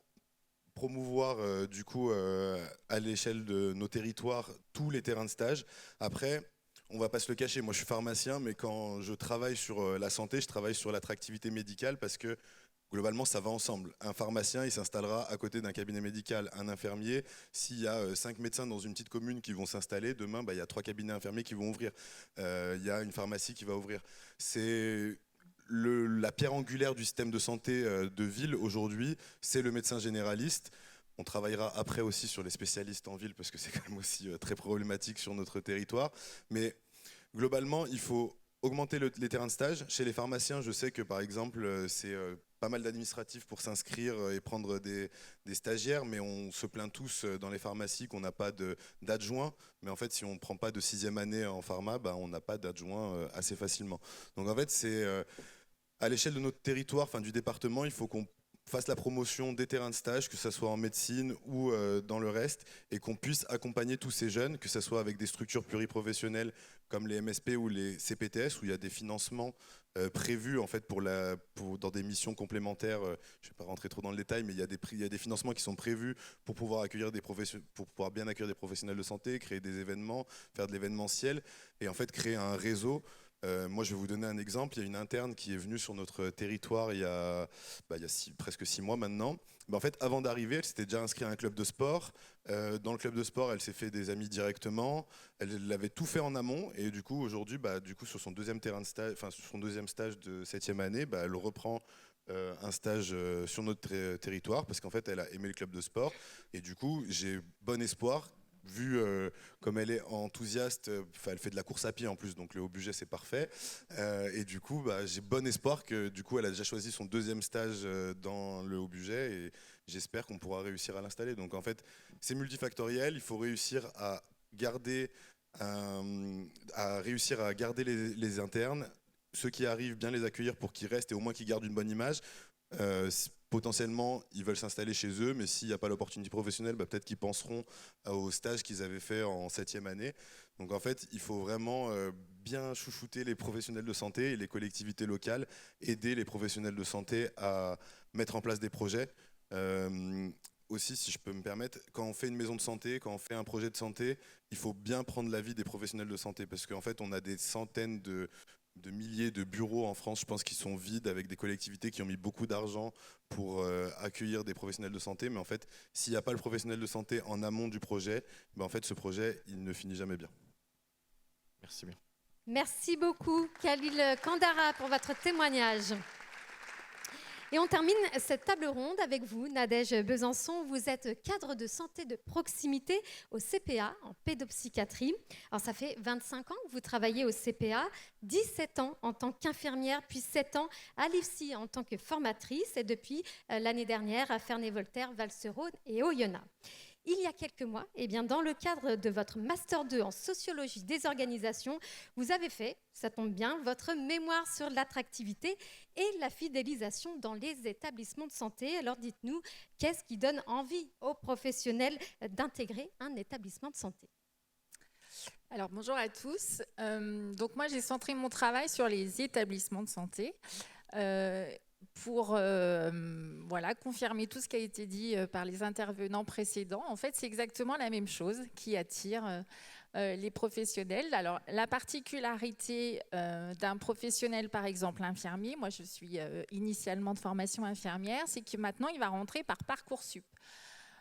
promouvoir, du coup, à l'échelle de nos territoires, tous les terrains de stage. Après, on va pas se le cacher, moi je suis pharmacien, mais quand je travaille sur la santé, je travaille sur l'attractivité médicale parce que globalement ça va ensemble. Un pharmacien, il s'installera à côté d'un cabinet médical, un infirmier. S'il y a 5 médecins dans une petite commune qui vont s'installer, demain il y a 3 cabinets infirmiers qui vont ouvrir. Il y a une pharmacie qui va ouvrir. C'est la pierre angulaire du système de santé de ville aujourd'hui, c'est le médecin généraliste. On travaillera après aussi sur les spécialistes en ville parce que c'est quand même aussi très problématique sur notre territoire. Mais globalement, il faut augmenter les terrains de stage. Chez les pharmaciens, je sais que par exemple, c'est pas mal d'administratifs pour s'inscrire et prendre des stagiaires, mais on se plaint tous dans les pharmacies qu'on n'a pas d'adjoint. Mais en fait, si on ne prend pas de 6e année en pharma, on n'a pas d'adjoint assez facilement. Donc en fait, c'est à l'échelle de notre territoire, enfin du département, il faut qu'on fasse la promotion des terrains de stage, que ce soit en médecine ou dans le reste, et qu'on puisse accompagner tous ces jeunes, que ce soit avec des structures pluriprofessionnelles comme les MSP ou les CPTS, où il y a des financements prévus en fait dans des missions complémentaires. Je ne vais pas rentrer trop dans le détail, mais il y a des financements qui sont prévus pour pouvoir bien accueillir des professionnels de santé, créer des événements, faire de l'événementiel, et en fait créer un réseau. Moi, je vais vous donner un exemple. Il y a une interne qui est venue sur notre territoire il y a presque 6 mois maintenant. En fait, avant d'arriver, elle s'était déjà inscrite à un club de sport. Dans le club de sport, elle s'est fait des amis directement. Elle avait tout fait en amont. Et du coup, aujourd'hui, sur son deuxième terrain de stage, sur son deuxième stage de 7e année, elle reprend un stage sur notre territoire parce qu'en fait elle a aimé le club de sport et du coup j'ai bon espoir vu comme elle est enthousiaste, elle fait de la course à pied en plus donc le haut budget c'est parfait et du coup j'ai bon espoir que du coup elle a déjà choisi son deuxième stage dans le haut budget et j'espère qu'on pourra réussir à l'installer. Donc en fait c'est multifactoriel, il faut réussir à garder les internes, ceux qui arrivent, bien les accueillir pour qu'ils restent et au moins qu'ils gardent une bonne image. Potentiellement, ils veulent s'installer chez eux, mais s'il n'y a pas l'opportunité professionnelle, peut-être qu'ils penseront au stage qu'ils avaient fait en 7e année. Donc en fait, il faut vraiment bien chouchouter les professionnels de santé et les collectivités locales, aider les professionnels de santé à mettre en place des projets. Aussi, si je peux me permettre, quand on fait une maison de santé, quand on fait un projet de santé, il faut bien prendre l'avis des professionnels de santé parce qu'en fait, on a des centaines de milliers de bureaux en France, je pense, qui sont vides avec des collectivités qui ont mis beaucoup d'argent pour accueillir des professionnels de santé. Mais en fait, s'il n'y a pas le professionnel de santé en amont du projet, en fait, ce projet, il ne finit jamais bien. Merci bien. Merci beaucoup, Khalil Kandara, pour votre témoignage. Et on termine cette table ronde avec vous, Nadège Besançon. Vous êtes cadre de santé de proximité au CPA en pédopsychiatrie. Alors ça fait 25 ans que vous travaillez au CPA, 17 ans en tant qu'infirmière, puis 7 ans à l'IFSI en tant que formatrice et depuis l'année dernière à Ferney-Voltaire, Val-sur-Rhône et Oyonnax. Il y a quelques mois, dans le cadre de votre Master 2 en sociologie des organisations, vous avez fait, ça tombe bien, votre mémoire sur l'attractivité et la fidélisation dans les établissements de santé. Alors dites-nous, qu'est-ce qui donne envie aux professionnels d'intégrer un établissement de santé ? Alors bonjour à tous. Donc moi j'ai centré mon travail sur les établissements de santé. Pour confirmer tout ce qui a été dit par les intervenants précédents. En fait, c'est exactement la même chose qui attire les professionnels. Alors, la particularité d'un professionnel, par exemple infirmier, moi je suis initialement de formation infirmière, c'est que maintenant il va rentrer par Parcoursup.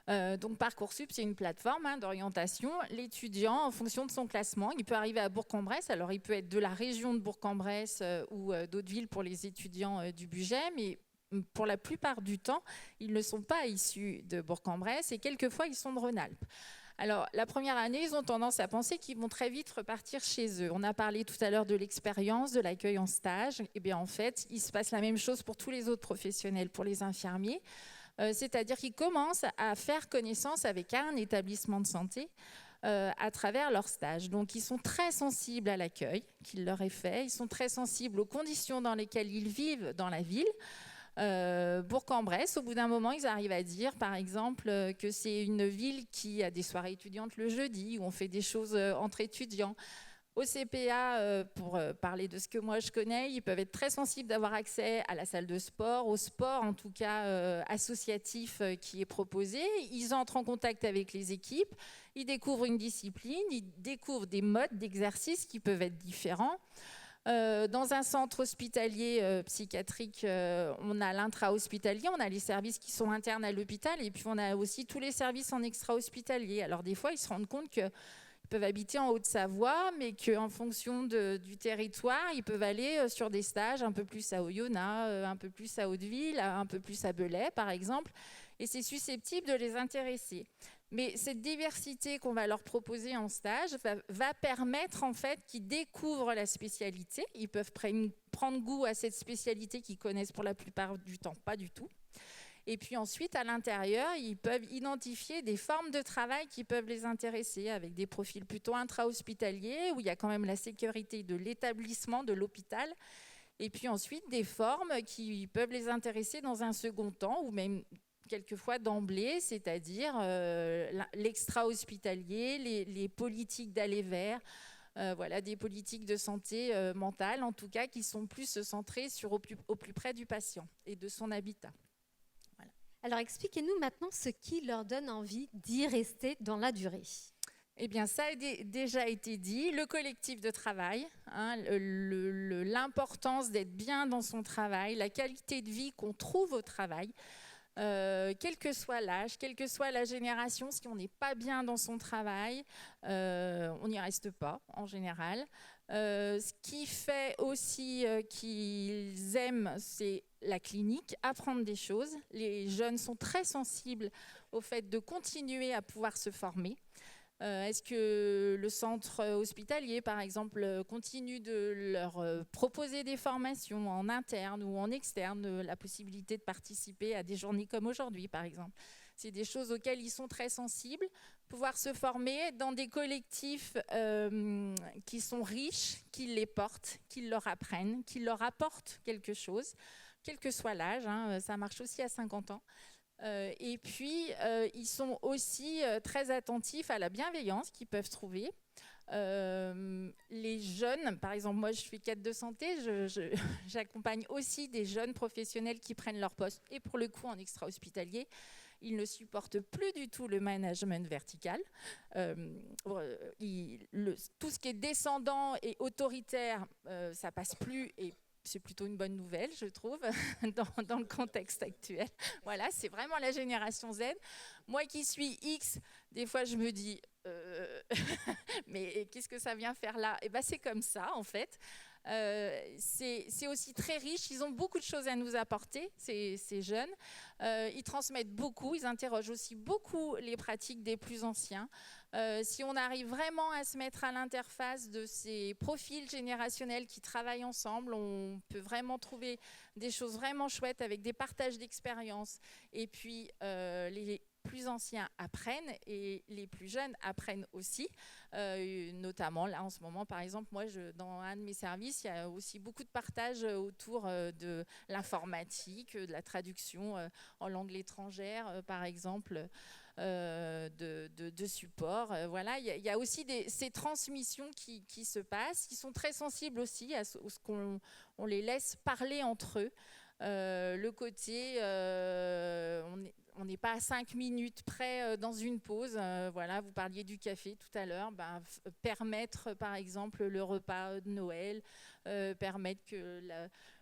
Donc Parcoursup, c'est une plateforme d'orientation. L'étudiant, en fonction de son classement, il peut arriver à Bourg-en-Bresse. Alors, il peut être de la région de Bourg-en-Bresse ou d'autres villes pour les étudiants du budget, mais pour la plupart du temps, ils ne sont pas issus de Bourg-en-Bresse et quelquefois, ils sont de Rhône-Alpes. Alors, la première année, ils ont tendance à penser qu'ils vont très vite repartir chez eux. On a parlé tout à l'heure de l'expérience, de l'accueil en stage. Eh bien, en fait, il se passe la même chose pour tous les autres professionnels, pour les infirmiers. C'est-à-dire qu'ils commencent à faire connaissance avec un établissement de santé à travers leur stage. Donc, ils sont très sensibles à l'accueil qu'il leur est fait. Ils sont très sensibles aux conditions dans lesquelles ils vivent dans la ville. Bourg-en-Bresse, au bout d'un moment, ils arrivent à dire, par exemple, que c'est une ville qui a des soirées étudiantes le jeudi, où on fait des choses entre étudiants. Au CPA, pour parler de ce que moi je connais, ils peuvent être très sensibles d'avoir accès à la salle de sport, au sport en tout cas associatif qui est proposé. Ils entrent en contact avec les équipes, ils découvrent une discipline, ils découvrent des modes d'exercice qui peuvent être différents. Dans un centre hospitalier psychiatrique, on a l'intra-hospitalier, on a les services qui sont internes à l'hôpital et puis on a aussi tous les services en extra-hospitalier. Alors des fois, ils se rendent compte que peuvent habiter en Haute-Savoie, mais qu'en fonction du territoire, ils peuvent aller sur des stages un peu plus à Oyonnax, un peu plus à Hauteville, un peu plus à Belay, par exemple, et c'est susceptible de les intéresser. Mais cette diversité qu'on va leur proposer en stage va permettre en fait qu'ils découvrent la spécialité. Ils peuvent prendre goût à cette spécialité qu'ils connaissent pour la plupart du temps pas du tout. Et puis ensuite, à l'intérieur, ils peuvent identifier des formes de travail qui peuvent les intéresser avec des profils plutôt intra-hospitaliers où il y a quand même la sécurité de l'établissement, de l'hôpital. Et puis ensuite, des formes qui peuvent les intéresser dans un second temps ou même quelquefois d'emblée, c'est-à-dire l'extra-hospitalier, les politiques d'aller vers, des politiques de santé mentale, en tout cas, qui sont plus centrées au plus près du patient et de son habitat. Alors expliquez-nous maintenant ce qui leur donne envie d'y rester dans la durée. Eh bien, ça a déjà été dit, le collectif de travail, l'importance d'être bien dans son travail, la qualité de vie qu'on trouve au travail, quel que soit l'âge, quelle que soit la génération, si on n'est pas bien dans son travail, on n'y reste pas en général. Ce qui fait aussi qu'ils aiment, c'est la clinique, apprendre des choses. Les jeunes sont très sensibles au fait de continuer à pouvoir se former. Est-ce que le centre hospitalier, par exemple, continue de leur proposer des formations en interne ou en externe, la possibilité de participer à des journées comme aujourd'hui, par exemple? C'est des choses auxquelles ils sont très sensibles. Pouvoir se former dans des collectifs qui sont riches, qui les portent, qui leur apprennent, qui leur apportent quelque chose, quel que soit l'âge, hein, ça marche aussi à 50 ans. Et puis, ils sont aussi très attentifs à la bienveillance qu'ils peuvent trouver. Les jeunes, par exemple, moi je suis cadre de santé, j'accompagne aussi des jeunes professionnels qui prennent leur poste. Et pour le coup, en extra-hospitalier, ils ne supportent plus du tout le management vertical. Tout ce qui est descendant et autoritaire, ça passe plus et c'est plutôt une bonne nouvelle, je trouve, dans le contexte actuel. Voilà, c'est vraiment la génération Z. Moi qui suis X, des fois je me dis, mais qu'est-ce que ça vient faire là? Et ben, c'est comme ça, en fait. C'est aussi très riche, ils ont beaucoup de choses à nous apporter, ces jeunes. Ils transmettent beaucoup, ils interrogent aussi beaucoup les pratiques des plus anciens. Si on arrive vraiment à se mettre à l'interface de ces profils générationnels qui travaillent ensemble, on peut vraiment trouver des choses vraiment chouettes avec des partages d'expériences. Et puis, les plus anciens apprennent et les plus jeunes apprennent aussi. Notamment, là, en ce moment, par exemple, moi, dans un de mes services, il y a aussi beaucoup de partages autour de l'informatique, de la traduction en langue étrangère, par exemple. De support. Voilà, il y a aussi ces transmissions qui se passent. Ils sont très sensibles aussi à ce qu'on les laisse parler entre eux. Le côté, on n'est pas à 5 minutes près dans une pause. Voilà, vous parliez du café tout à l'heure. Permettre, par exemple, le repas de Noël, permettre que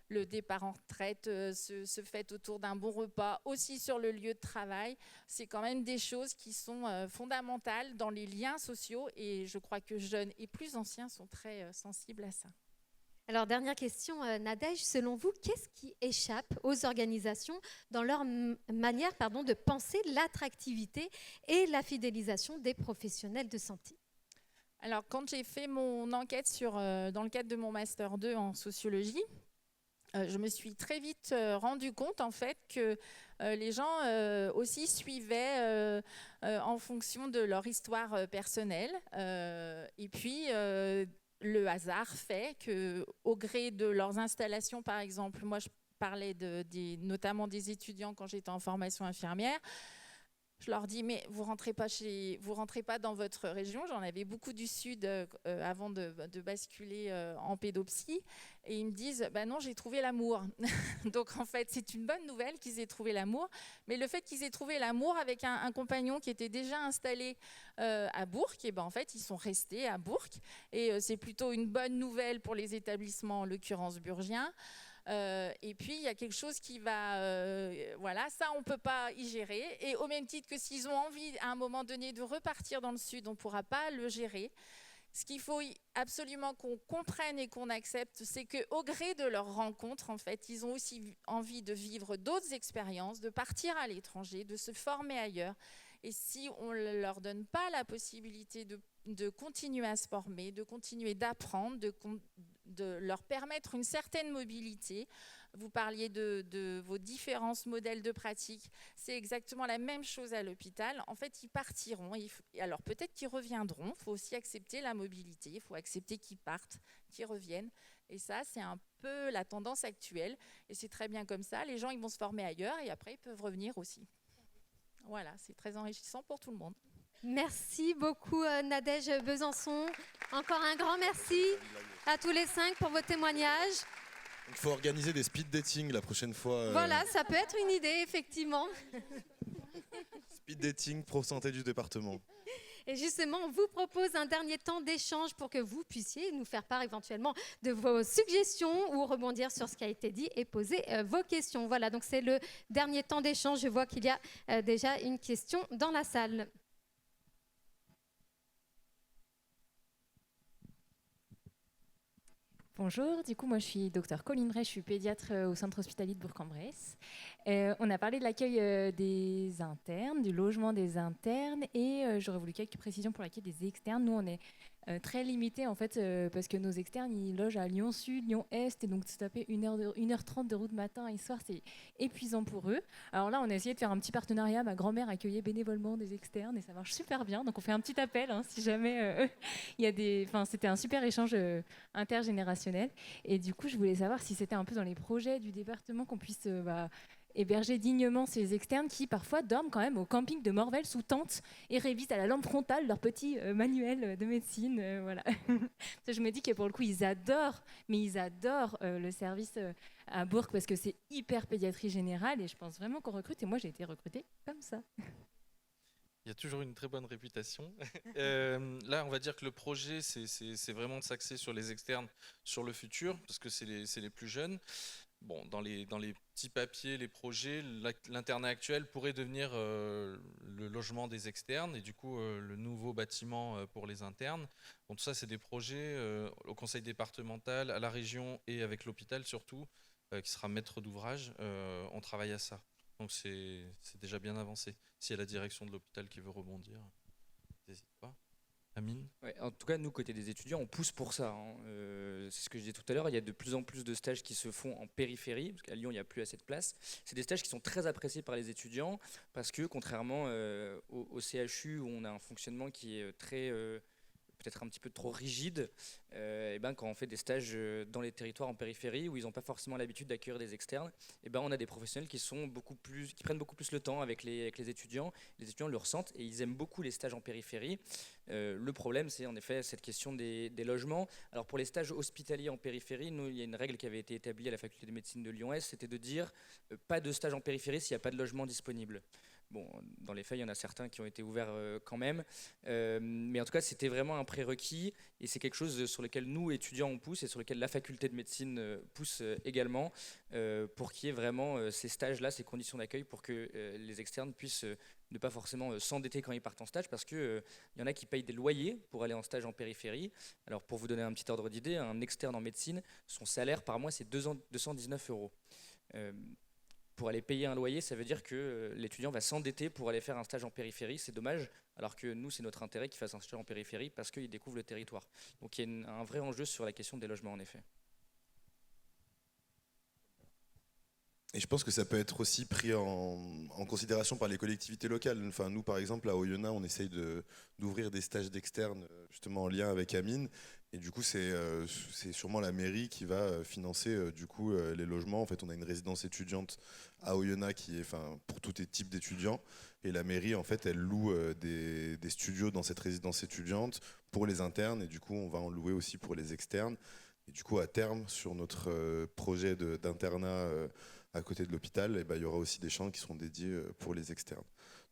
le départ en retraite se fait autour d'un bon repas, aussi sur le lieu de travail. C'est quand même des choses qui sont fondamentales dans les liens sociaux et je crois que jeunes et plus anciens sont très sensibles à ça. Alors, dernière question, Nadège, selon vous, qu'est-ce qui échappe aux organisations dans leur manière de penser l'attractivité et la fidélisation des professionnels de santé? Alors, quand j'ai fait mon enquête dans le cadre de mon Master 2 en sociologie, je me suis très vite rendu compte en fait que les gens aussi suivaient en fonction de leur histoire personnelle. Et puis, le hasard fait qu'au gré de leurs installations, par exemple, moi je parlais notamment des étudiants quand j'étais en formation infirmière, je leur dis, mais vous rentrez pas dans votre région. J'en avais beaucoup du Sud avant de basculer en pédopsie. Et ils me disent, non, j'ai trouvé l'amour. Donc, en fait, c'est une bonne nouvelle qu'ils aient trouvé l'amour. Mais le fait qu'ils aient trouvé l'amour avec un compagnon qui était déjà installé à Bourg, et en fait, ils sont restés à Bourg. Et c'est plutôt une bonne nouvelle pour les établissements, en l'occurrence burgiens. Et puis, il y a quelque chose qui va... voilà, ça, on ne peut pas y gérer. Et au même titre que s'ils ont envie, à un moment donné, de repartir dans le Sud, on ne pourra pas le gérer. Ce qu'il faut absolument qu'on comprenne et qu'on accepte, c'est qu'au gré de leur rencontre, en fait, ils ont aussi envie de vivre d'autres expériences, de partir à l'étranger, de se former ailleurs. Et si on ne leur donne pas la possibilité de continuer à se former, de continuer d'apprendre, de leur permettre une certaine mobilité. Vous parliez de vos différents modèles de pratique. C'est exactement la même chose à l'hôpital. En fait, ils partiront. Alors peut-être qu'ils reviendront. Il faut aussi accepter la mobilité. Il faut accepter qu'ils partent, qu'ils reviennent. Et ça, c'est un peu la tendance actuelle. Et c'est très bien comme ça. Les gens, ils vont se former ailleurs et après, ils peuvent revenir aussi. Voilà, c'est très enrichissant pour tout le monde. Merci beaucoup Nadège Besançon. Encore un grand merci à tous les 5 pour vos témoignages. Il faut organiser des speed dating la prochaine fois. Voilà, ça peut être une idée, effectivement. Speed dating pro santé du département. Et justement, on vous propose un dernier temps d'échange pour que vous puissiez nous faire part éventuellement de vos suggestions ou rebondir sur ce qui a été dit et poser vos questions. Voilà, donc c'est le dernier temps d'échange. Je vois qu'il y a déjà une question dans la salle. Bonjour, du coup moi je suis docteur Colline Bray, je suis pédiatre au centre hospitalier de Bourg-en-Bresse. On a parlé de l'accueil des internes, du logement des internes et j'aurais voulu quelques précisions pour l'accueil des externes. Nous on est très limité en fait parce que nos externes ils logent à Lyon Sud, Lyon Est et donc se taper 1h30 de route matin et soir c'est épuisant pour eux. Alors là on a essayé de faire un petit partenariat, ma grand-mère accueillait bénévolement des externes et ça marche super bien donc on fait un petit appel si jamais il y a des... Enfin c'était un super échange intergénérationnel et du coup je voulais savoir si c'était un peu dans les projets du département qu'on puisse héberger dignement ces externes qui parfois dorment quand même au camping de Morvel sous tente et révisent à la lampe frontale leur petit manuel de médecine. Voilà. Je me dis que pour le coup ils adorent le service à Bourg parce que c'est hyper pédiatrie générale et je pense vraiment qu'on recrute et moi j'ai été recrutée comme ça. Il y a toujours une très bonne réputation. Là, on va dire que le projet, c'est vraiment de s'axer sur les externes, sur le futur, parce que c'est les plus jeunes. Bon, dans les petits papiers, les projets, l'internat actuel pourrait devenir le logement des externes et du coup le nouveau bâtiment pour les internes. Bon, tout ça, c'est des projets au conseil départemental, à la région et avec l'hôpital surtout, qui sera maître d'ouvrage. On travaille à ça. Donc c'est déjà bien avancé. S'il y a la direction de l'hôpital qui veut rebondir, n'hésite pas. Amine ? Ouais, en tout cas, nous, côté des étudiants, on pousse pour ça. C'est ce que je disais tout à l'heure, il y a de plus en plus de stages qui se font en périphérie, parce qu'à Lyon, il n'y a plus assez de place. C'est des stages qui sont très appréciés par les étudiants, parce que contrairement au CHU, où on a un fonctionnement qui est très... peut-être un petit peu trop rigide, et ben quand on fait des stages dans les territoires en périphérie où ils n'ont pas forcément l'habitude d'accueillir des externes, et ben on a des professionnels qui prennent beaucoup plus le temps avec les étudiants. Les étudiants le ressentent et ils aiment beaucoup les stages en périphérie. Le problème, c'est en effet cette question des logements. Alors pour les stages hospitaliers en périphérie, nous, il y a une règle qui avait été établie à la faculté de médecine de Lyon-Est, c'était de dire pas de stage en périphérie s'il n'y a pas de logement disponible. Bon, dans les faits, il y en a certains qui ont été ouverts quand même. Mais en tout cas, c'était vraiment un prérequis. Et c'est quelque chose sur lequel nous, étudiants, on pousse et sur lequel la faculté de médecine pousse également pour qu'il y ait vraiment ces stages-là, ces conditions d'accueil pour que les externes puissent ne pas forcément s'endetter quand ils partent en stage parce qu'il y en a qui payent des loyers pour aller en stage en périphérie. Alors, pour vous donner un petit ordre d'idée, un externe en médecine, son salaire par mois, c'est 219 €. Pour aller payer un loyer, ça veut dire que l'étudiant va s'endetter pour aller faire un stage en périphérie. C'est dommage, alors que nous, c'est notre intérêt qu'il fasse un stage en périphérie parce qu'il découvre le territoire. Donc il y a un vrai enjeu sur la question des logements, en effet. Et je pense que ça peut être aussi pris en considération par les collectivités locales. Enfin, nous, par exemple, à Oyonnax, on essaye d'ouvrir des stages d'externes justement en lien avec Amine. Et du coup, c'est sûrement la mairie qui va financer du coup, les logements. En fait, on a une résidence étudiante à Oyonnax qui est pour tous les types d'étudiants. Et la mairie, en fait, elle loue des studios dans cette résidence étudiante pour les internes. Et du coup, on va en louer aussi pour les externes. Et du coup, à terme, sur notre projet d'internat à côté de l'hôpital, eh ben, il y aura aussi des chambres qui seront dédiées pour les externes.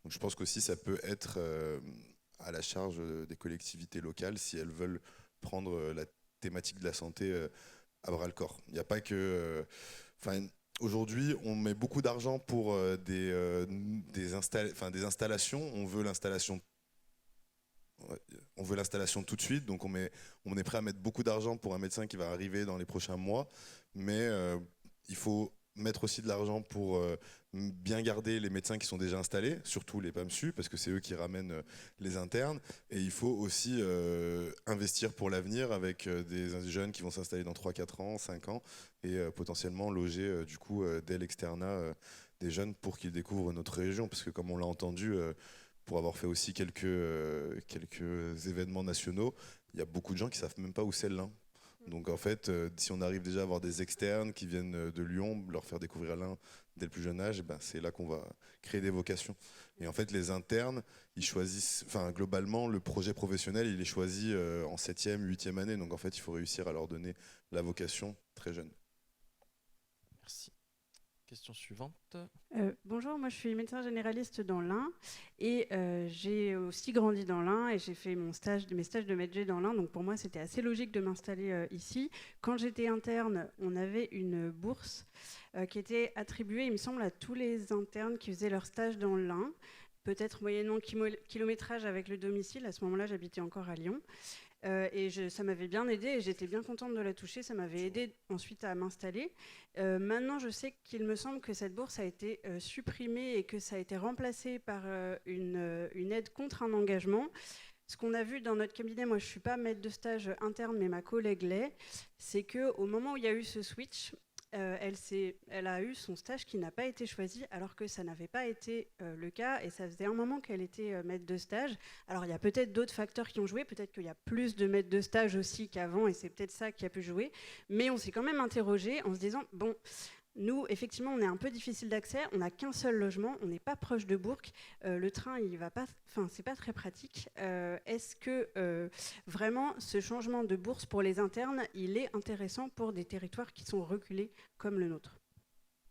Donc je pense qu'aussi ça peut être à la charge des collectivités locales si elles veulent prendre la thématique de la santé à bras le corps. Il n'y a pas que... aujourd'hui, on met beaucoup d'argent pour des installations. On veut l'installation tout de suite, donc on est prêt à mettre beaucoup d'argent pour un médecin qui va arriver dans les prochains mois, mais il faut mettre aussi de l'argent pour bien garder les médecins qui sont déjà installés, surtout les PAMSU, parce que c'est eux qui ramènent les internes. Et il faut aussi investir pour l'avenir avec des jeunes qui vont s'installer dans 3, 4 ans, 5 ans, et potentiellement loger du coup dès l'externat des jeunes pour qu'ils découvrent notre région. Parce que comme on l'a entendu, pour avoir fait aussi quelques événements nationaux, il y a beaucoup de gens qui ne savent même pas où c'est l'Ain. Donc en fait, si on arrive déjà à avoir des externes qui viennent de Lyon, leur faire découvrir l'Ain dès le plus jeune âge, ben c'est là qu'on va créer des vocations. Et en fait, les internes, ils choisissent, globalement, le projet professionnel, il est choisi en 7e, 8e année. Donc en fait, il faut réussir à leur donner la vocation très jeune. Merci. Question suivante. Bonjour, moi je suis médecin généraliste dans l'Ain et j'ai aussi grandi dans l'Ain et j'ai fait mes stages de MedG dans l'Ain, donc pour moi c'était assez logique de m'installer ici. Quand j'étais interne, on avait une bourse qui était attribuée, il me semble, à tous les internes qui faisaient leur stage dans l'Ain, peut-être moyennant kilométrage avec le domicile. À ce moment-là, j'habitais encore à Lyon. Ça m'avait bien aidé et j'étais bien contente de la toucher. Ça m'avait aidé ensuite à m'installer. Maintenant, je sais qu'il me semble que cette bourse a été supprimée et que ça a été remplacé par une aide contre un engagement. Ce qu'on a vu dans notre cabinet, moi je ne suis pas maître de stage interne, mais ma collègue l'est, c'est qu'au moment où il y a eu ce switch, elle a eu son stage qui n'a pas été choisi, alors que ça n'avait pas été le cas, et ça faisait un moment qu'elle était maître de stage. Alors il y a peut-être d'autres facteurs qui ont joué, peut-être qu'il y a plus de maîtres de stage aussi qu'avant, et c'est peut-être ça qui a pu jouer, mais on s'est quand même interrogé en se disant, bon, nous, effectivement, on est un peu difficile d'accès, on n'a qu'un seul logement, on n'est pas proche de Bourg, le train, il va pas, enfin, c'est pas très pratique. Est-ce que vraiment ce changement de bourse pour les internes, il est intéressant pour des territoires qui sont reculés comme le nôtre ?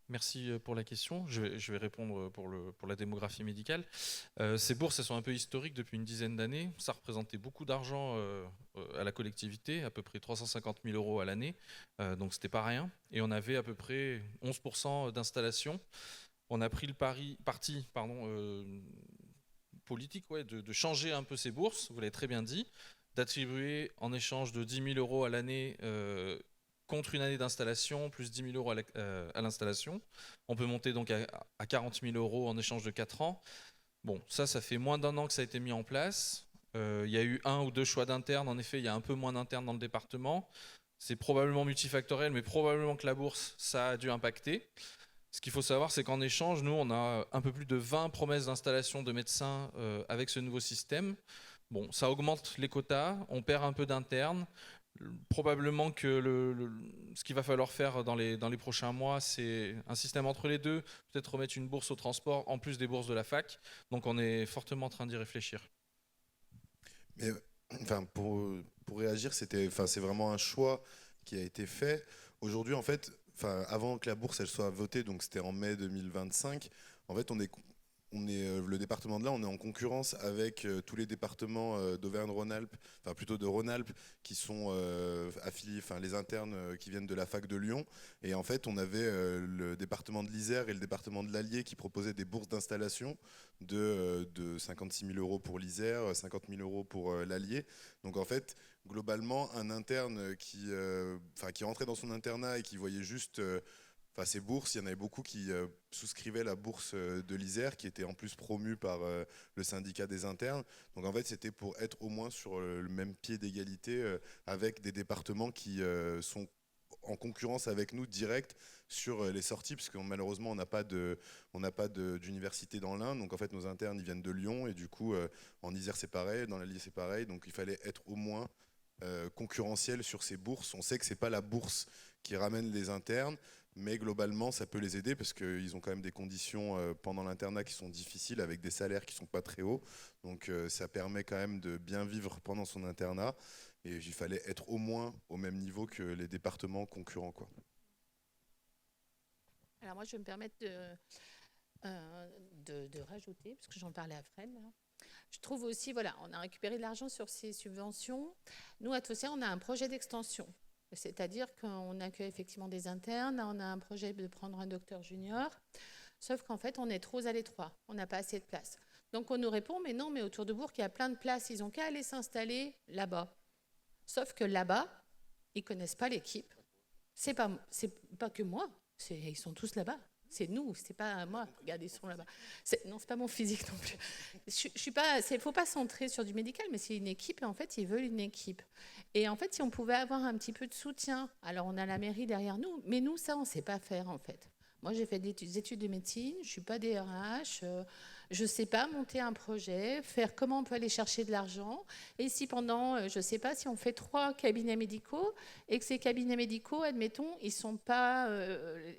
Merci pour la question. Je vais répondre pour la démographie médicale. Ces bourses, elles sont un peu historiques depuis une dizaine d'années. Ça représentait beaucoup d'argent à la collectivité, à peu près 350 000 € à l'année. Donc, c'était pas rien. Et on avait à peu près 11% d'installation. On a pris le parti politique de changer un peu ces bourses, vous l'avez très bien dit, d'attribuer en échange de 10 000 € à l'année contre une année d'installation, plus 10 000 € à l'installation. On peut monter donc à 40 000 € en échange de 4 ans. Bon, ça fait moins d'1 an que ça a été mis en place. Il y a eu 1 ou 2 choix d'internes. En effet, il y a un peu moins d'internes dans le département. C'est probablement multifactoriel, mais probablement que la bourse, ça a dû impacter. Ce qu'il faut savoir, c'est qu'en échange, nous, on a un peu plus de 20 promesses d'installation de médecins avec ce nouveau système. Bon, ça augmente les quotas, on perd un peu d'internes. Probablement que ce qu'il va falloir faire dans les prochains mois, c'est un système entre les deux, peut-être remettre une bourse au transport en plus des bourses de la fac. Donc on est fortement en train d'y réfléchir. Mais enfin, pour réagir, c'est vraiment un choix qui a été fait. Aujourd'hui, en fait, avant que la bourse elle soit votée, donc c'était en mai 2025, en fait, le département de l'Ain, on est en concurrence avec tous les départements d'Auvergne-Rhône-Alpes, enfin plutôt de Rhône-Alpes, qui sont affiliés, les internes qui viennent de la fac de Lyon. Et en fait, on avait le département de l'Isère et le département de l'Allier qui proposaient des bourses d'installation de 56 000 € pour l'Isère, 50 000 € pour l'Allier. Donc en fait, globalement, un interne qui rentrait dans son internat et qui voyait juste ces bourses, il y en avait beaucoup qui souscrivaient la bourse de l'Isère, qui était en plus promue par le syndicat des internes. Donc en fait, c'était pour être au moins sur le même pied d'égalité avec des départements qui sont en concurrence avec nous direct sur les sorties, parce que malheureusement, on n'a pas d'université dans l'Ain. Donc en fait, nos internes, ils viennent de Lyon, et du coup, en Isère, c'est pareil, dans l'Allier, c'est pareil. Donc il fallait être au moins concurrentiel sur ces bourses. On sait que c'est pas la bourse qui ramène les internes, mais globalement, ça peut les aider parce qu'ils ont quand même des conditions pendant l'internat qui sont difficiles, avec des salaires qui sont pas très hauts. Donc ça permet quand même de bien vivre pendant son internat. Et il fallait être au moins au même niveau que les départements concurrents, quoi. Alors moi, je vais me permettre de rajouter, parce que j'en parlais à Fred, là. Je trouve aussi, on a récupéré de l'argent sur ces subventions. Nous, à Taussier, on a un projet d'extension. C'est-à-dire qu'on accueille effectivement des internes, on a un projet de prendre un docteur junior, sauf qu'en fait, on est trop à l'étroit, on n'a pas assez de place. Donc on nous répond, mais non, mais autour de Bourg, il y a plein de places, ils n'ont qu'à aller s'installer là-bas. Sauf que là-bas, ils ne connaissent pas l'équipe. C'est pas que moi, ils sont tous là-bas. C'est nous, c'est pas moi. Regardez, ils sont là-bas. Non, c'est pas mon physique non plus. Il faut pas centrer sur du médical, mais c'est une équipe et en fait, ils veulent une équipe. Et en fait, si on pouvait avoir un petit peu de soutien, alors on a la mairie derrière nous, mais nous, ça, on sait pas faire en fait. Moi, j'ai fait des études de médecine, je suis pas DRH, je sais pas monter un projet, faire comment on peut aller chercher de l'argent. Et si pendant, je sais pas, si on fait 3 cabinets médicaux et que ces cabinets médicaux, admettons, ils sont pas,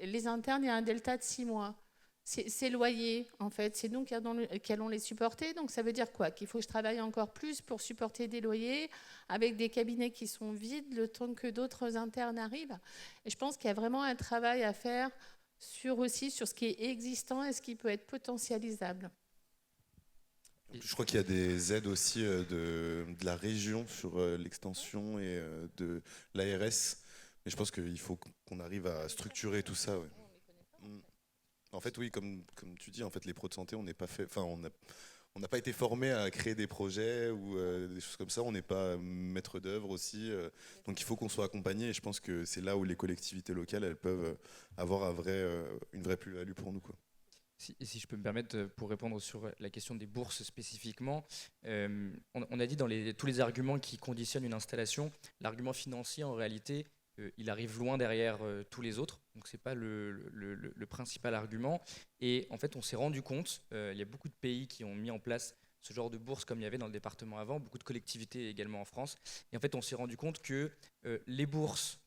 les internes, il y a un delta de 6 mois. C'est loyer, en fait. C'est nous qui allons les supporter. Donc, ça veut dire quoi? Qu'il faut que je travaille encore plus pour supporter des loyers avec des cabinets qui sont vides le temps que d'autres internes arrivent. Et je pense qu'il y a vraiment un travail à faire sur ce qui est existant et ce qui peut être potentialisable. Je crois qu'il y a des aides aussi de la région sur l'extension et de l'ARS. Mais je pense qu'il faut qu'on arrive à structurer tout ça. Ouais. En fait, oui, comme tu dis, en fait, les pros de santé, on n'est pas fait. Enfin, on n'a pas été formé à créer des projets ou des choses comme ça. On n'est pas maître d'œuvre aussi. Donc il faut qu'on soit accompagné. Et je pense que c'est là où les collectivités locales, elles peuvent avoir une vraie plus-value pour nous, quoi. Si je peux me permettre, pour répondre sur la question des bourses spécifiquement, on a dit dans tous les arguments qui conditionnent une installation, l'argument financier en réalité, il arrive loin derrière tous les autres, donc ce n'est pas le principal argument. Et en fait, on s'est rendu compte, il y a beaucoup de pays qui ont mis en place ce genre de bourse comme il y avait dans le département avant, beaucoup de collectivités également en France. Et en fait, on s'est rendu compte que les bourses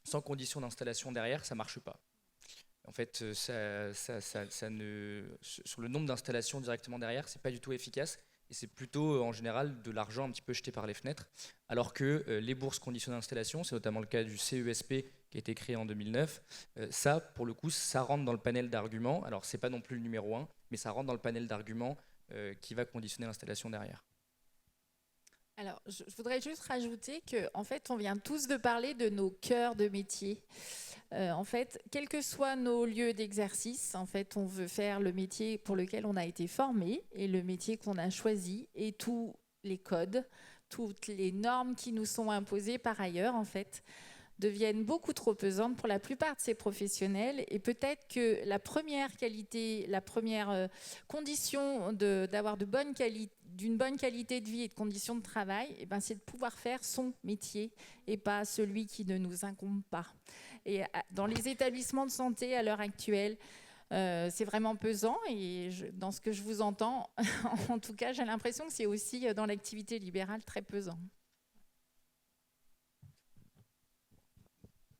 sans condition d'installation derrière, ça ne marche pas. En fait, sur le nombre d'installations directement derrière, c'est pas du tout efficace et c'est plutôt en général de l'argent un petit peu jeté par les fenêtres. Alors que les bourses conditionnées d'installation, c'est notamment le cas du CESP qui a été créé en 2009, ça, pour le coup, ça rentre dans le panel d'arguments. Alors, c'est pas non plus le numéro 1, mais ça rentre dans le panel d'arguments qui va conditionner l'installation derrière. Alors, je voudrais juste rajouter qu'en fait, on vient tous de parler de nos cœurs de métier. En fait, quels que soient nos lieux d'exercice, en fait, on veut faire le métier pour lequel on a été formé et le métier qu'on a choisi et tous les codes, toutes les normes qui nous sont imposées par ailleurs, en fait, deviennent beaucoup trop pesantes pour la plupart de ces professionnels. Et peut-être que la première qualité, la première condition d'avoir d'une bonne qualité de vie et de conditions de travail, eh ben, c'est de pouvoir faire son métier et pas celui qui ne nous incombe pas. Et dans les établissements de santé à l'heure actuelle, c'est vraiment pesant et dans ce que je vous entends, en tout cas, j'ai l'impression que c'est aussi dans l'activité libérale très pesant.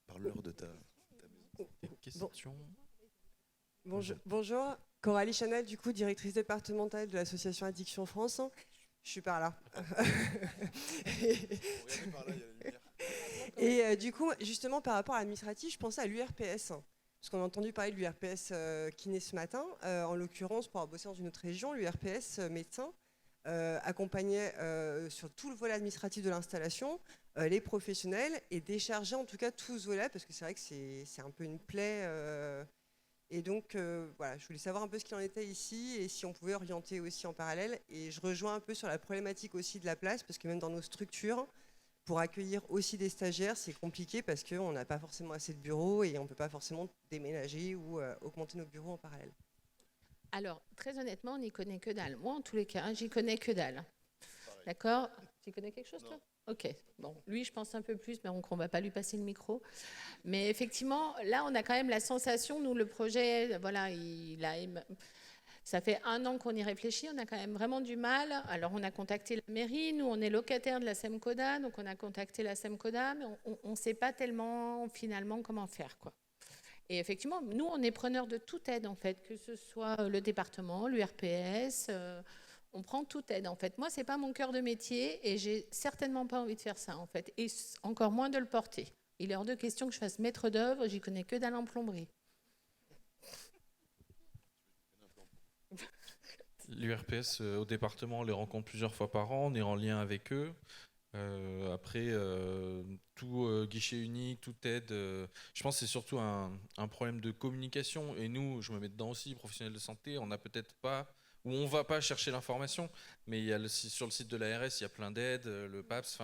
Parle-leur de ta question. Bonjour, Coralie Chanel, du coup, directrice départementale de l'association Addiction France. Je suis par là. Et du coup, justement, par rapport à l'administratif, je pensais à l'URPS. Parce qu'on a entendu parler de l'URPS kiné ce matin. En l'occurrence, pour avoir bossé dans une autre région, l'URPS médecin accompagnait sur tout le volet administratif de l'installation les professionnels et déchargeait en tout cas tout ce volet, parce que c'est vrai que c'est un peu une plaie. Et donc, voilà, je voulais savoir un peu ce qu'il en était ici et si on pouvait orienter aussi en parallèle. Et je rejoins un peu sur la problématique aussi de la place, parce que même dans nos structures, pour accueillir aussi des stagiaires, c'est compliqué parce qu'on n'a pas forcément assez de bureaux et on ne peut pas forcément déménager ou augmenter nos bureaux en parallèle. Alors, très honnêtement, on n'y connaît que dalle. Moi, en tous les cas, j'y connais que dalle. D'accord ? Tu connais quelque chose, toi ? Ok. Bon, lui, je pense un peu plus, mais on ne va pas lui passer le micro. Mais effectivement, là, on a quand même la sensation, nous, le projet, voilà, ça fait 1 an qu'on y réfléchit, on a quand même vraiment du mal. Alors, on a contacté la mairie, nous, on est locataire de la SEMCODA, donc on a contacté la SEMCODA, mais on ne sait pas tellement, finalement, comment faire, quoi. Et effectivement, nous, on est preneurs de toute aide, en fait, que ce soit le département, l'URPS, on prend toute aide, en fait. Moi, ce n'est pas mon cœur de métier et j'ai certainement pas envie de faire ça, en fait, et encore moins de le porter. Il est hors de question que je fasse maître d'œuvre, j'y connais que dalle en plomberie. L'URPS au département, on les rencontre plusieurs fois par an, on est en lien avec eux. Après, tout guichet unique, toute aide, je pense que c'est surtout un problème de communication. Et nous, je me mets dedans aussi, professionnels de santé, on n'a peut-être pas, ou on ne va pas chercher l'information, mais il y a sur le site de l'ARS, il y a plein d'aides, le PAPS,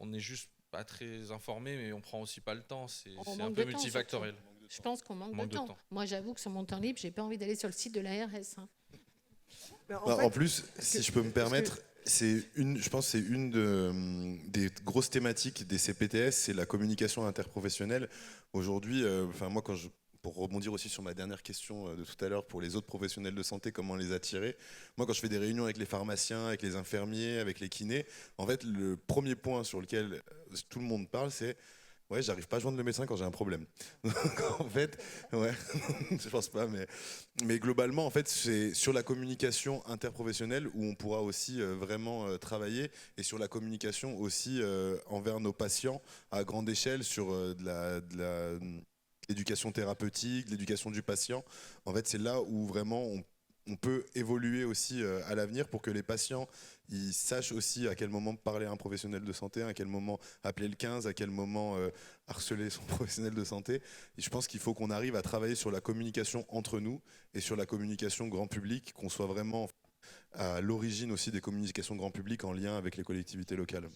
on n'est juste pas très informé, mais on prend aussi pas le temps, c'est un peu multifactoriel. Je pense qu'on manque de temps. Moi, j'avoue que sur mon temps libre, j'ai pas envie d'aller sur le site de l'ARS. Hein. En plus, si je peux me permettre, je pense que c'est une des grosses thématiques des CPTS, c'est la communication interprofessionnelle. Aujourd'hui, moi, pour rebondir aussi sur ma dernière question de tout à l'heure, pour les autres professionnels de santé, comment les attirer. Moi, quand je fais des réunions avec les pharmaciens, avec les infirmiers, avec les kinés, en fait, le premier point sur lequel tout le monde parle, c'est « ouais, j'arrive pas à joindre le médecin quand j'ai un problème ». Donc, en fait, ouais, je pense pas, mais globalement, en fait, c'est sur la communication interprofessionnelle où on pourra aussi vraiment travailler, et sur la communication aussi envers nos patients à grande échelle, sur l'éducation thérapeutique, l'éducation du patient. En fait, c'est là où vraiment on peut évoluer aussi à l'avenir pour que les patients ils sachent aussi à quel moment parler à un professionnel de santé, à quel moment appeler le 15, à quel moment harceler son professionnel de santé. Et je pense qu'il faut qu'on arrive à travailler sur la communication entre nous et sur la communication grand public, qu'on soit vraiment à l'origine aussi des communications grand public en lien avec les collectivités locales.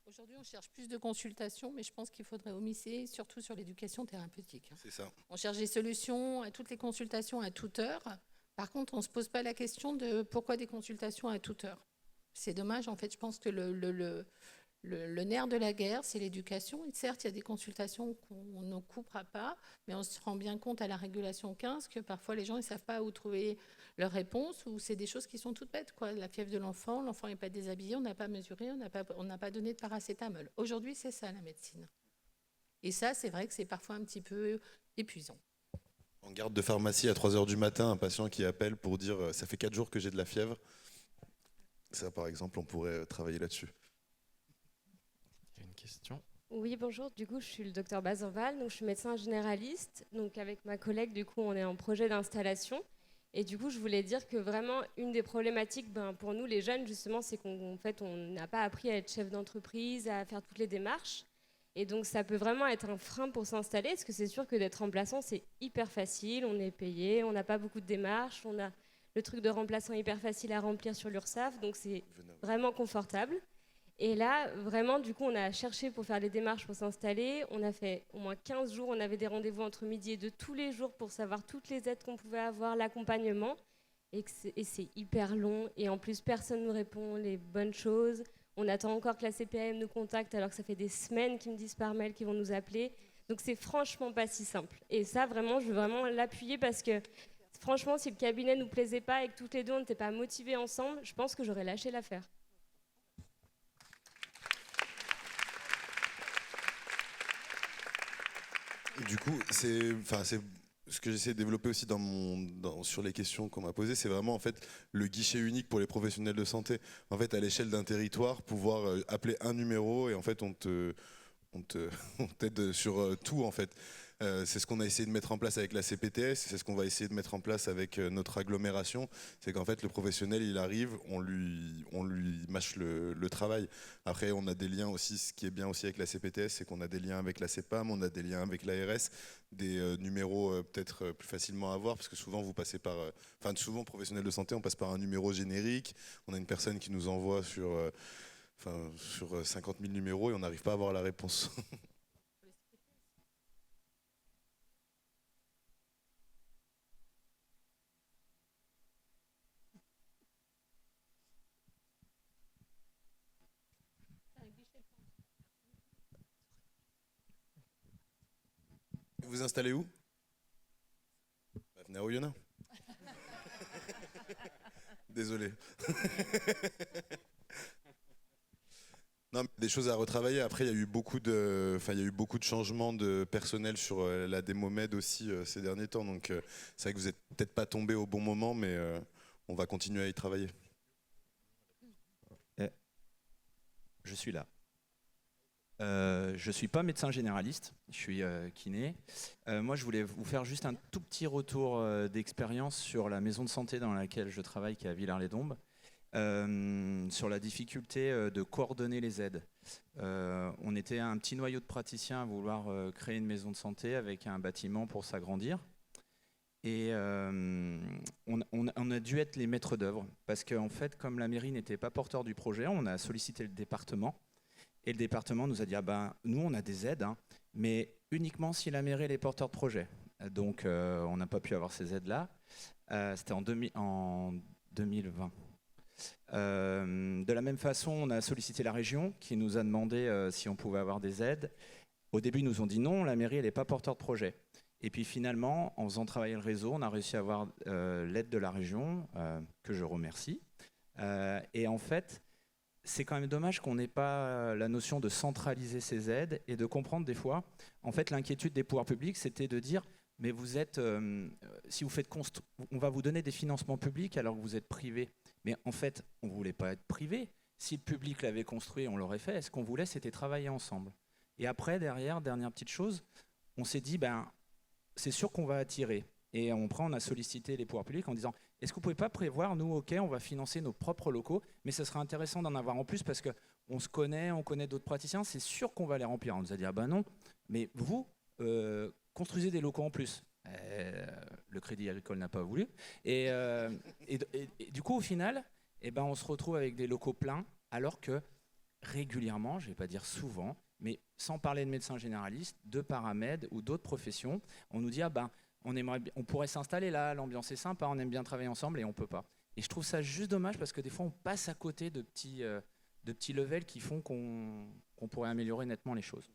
Aujourd'hui, on cherche plus de consultations, mais je pense qu'il faudrait omisser, surtout sur l'éducation thérapeutique. C'est ça. On cherche des solutions à toutes les consultations à toute heure. Par contre, on ne se pose pas la question de pourquoi des consultations à toute heure. C'est dommage, en fait, je pense que le nerf de la guerre, c'est l'éducation. Et certes, il y a des consultations qu'on ne coupera pas, mais on se rend bien compte à la régulation 15 que parfois les gens ne savent pas où trouver leur réponse, ou c'est des choses qui sont toutes bêtes, quoi. La fièvre de l'enfant n'est pas déshabillé, on n'a pas mesuré, on n'a pas donné de paracétamol. Aujourd'hui, c'est ça la médecine. Et ça, c'est vrai que c'est parfois un petit peu épuisant. En garde de pharmacie à 3h du matin, un patient qui appelle pour dire « ça fait 4 jours que j'ai de la fièvre ». Ça, par exemple, on pourrait travailler là-dessus. Il y a une question. Oui, bonjour. Du coup, je suis le docteur Bazanval, donc je suis médecin généraliste. Donc avec ma collègue, du coup, on est en projet d'installation. Et du coup, je voulais dire que vraiment, une des problématiques pour nous, les jeunes, justement, c'est qu'en fait, on n'a pas appris à être chef d'entreprise, à faire toutes les démarches. Et donc, ça peut vraiment être un frein pour s'installer, parce que c'est sûr que d'être remplaçant, c'est hyper facile. On est payé, on n'a pas beaucoup de démarches, on a le truc de remplaçant hyper facile à remplir sur l'URSSAF, donc c'est vraiment confortable. Et là, vraiment, du coup, on a cherché pour faire les démarches pour s'installer. On a fait au moins 15 jours, on avait des rendez-vous entre midi et 2 tous les jours pour savoir toutes les aides qu'on pouvait avoir, l'accompagnement. Et c'est hyper long. Et en plus, personne ne nous répond les bonnes choses. On attend encore que la CPAM nous contacte alors que ça fait des semaines qu'ils me disent par mail qu'ils vont nous appeler. Donc c'est franchement pas si simple. Et ça, vraiment, je veux vraiment l'appuyer parce que franchement, si le cabinet ne nous plaisait pas et que toutes les deux, on n'était pas motivés ensemble, je pense que j'aurais lâché l'affaire. Du coup, c'est ce que j'essaie de développer aussi sur les questions qu'on m'a posées, c'est vraiment en fait le guichet unique pour les professionnels de santé. En fait, à l'échelle d'un territoire, pouvoir appeler un numéro et en fait on t'aide sur tout en fait. C'est ce qu'on a essayé de mettre en place avec la CPTS, c'est ce qu'on va essayer de mettre en place avec notre agglomération. C'est qu'en fait le professionnel il arrive, on lui mâche le travail. Après on a des liens aussi, ce qui est bien aussi avec la CPTS, c'est qu'on a des liens avec la CEPAM, on a des liens avec l'ARS, des numéros peut-être plus facilement à avoir, parce que souvent vous passez par, souvent professionnels de santé, on passe par un numéro générique, on a une personne qui nous envoie sur 50 000 numéros et on n'arrive pas à avoir la réponse. Vous installez où? Venez à Oyonnax. Désolé. Non, mais des choses à retravailler. Après, il y a eu beaucoup de changements de personnel sur la démo-med aussi ces derniers temps. Donc, c'est vrai que vous n'êtes peut-être pas tombé au bon moment, mais on va continuer à y travailler. Je suis là. Je ne suis pas médecin généraliste, je suis kiné. Moi, je voulais vous faire juste un tout petit retour d'expérience sur la maison de santé dans laquelle je travaille, qui est à Villars-les-Dombes, sur la difficulté de coordonner les aides. On était un petit noyau de praticiens à vouloir créer une maison de santé avec un bâtiment pour s'agrandir. Et on a dû être les maîtres d'œuvre, parce qu'en fait, comme la mairie n'était pas porteur du projet, on a sollicité le département. Et le département nous a dit, nous on a des aides, mais uniquement si la mairie est porteur de projet. Donc on n'a pas pu avoir ces aides-là. C'était en 2020. De la même façon, on a sollicité la région qui nous a demandé si on pouvait avoir des aides. Au début, ils nous ont dit non, la mairie n'est pas porteur de projet. Et puis finalement, en faisant travailler le réseau, on a réussi à avoir l'aide de la région, que je remercie. Et en fait, c'est quand même dommage qu'on n'ait pas la notion de centraliser ces aides et de comprendre des fois. En fait, l'inquiétude des pouvoirs publics, c'était de dire, mais vous êtes, si vous faites on va vous donner des financements publics alors que vous êtes privé. Mais en fait, on ne voulait pas être privé. Si le public l'avait construit, on l'aurait fait. Ce qu'on voulait, c'était travailler ensemble. Et après, derrière, dernière petite chose, on s'est dit, c'est sûr qu'on va attirer. Et on a sollicité les pouvoirs publics en disant, est-ce que vous ne pouvez pas prévoir, nous, ok, on va financer nos propres locaux, mais ce serait intéressant d'en avoir en plus parce qu'on se connaît, on connaît d'autres praticiens, c'est sûr qu'on va les remplir. On nous a dit, non, mais vous, construisez des locaux en plus. Le Le Crédit Agricole n'a pas voulu. Et du coup, au final, on se retrouve avec des locaux pleins, alors que régulièrement, je ne vais pas dire souvent, mais sans parler de médecins généralistes, de paramèdes ou d'autres professions, on nous dit on pourrait s'installer là, l'ambiance est sympa, on aime bien travailler ensemble et on ne peut pas. Et je trouve ça juste dommage parce que des fois, on passe à côté de petits levels qui font qu'on pourrait améliorer nettement les choses.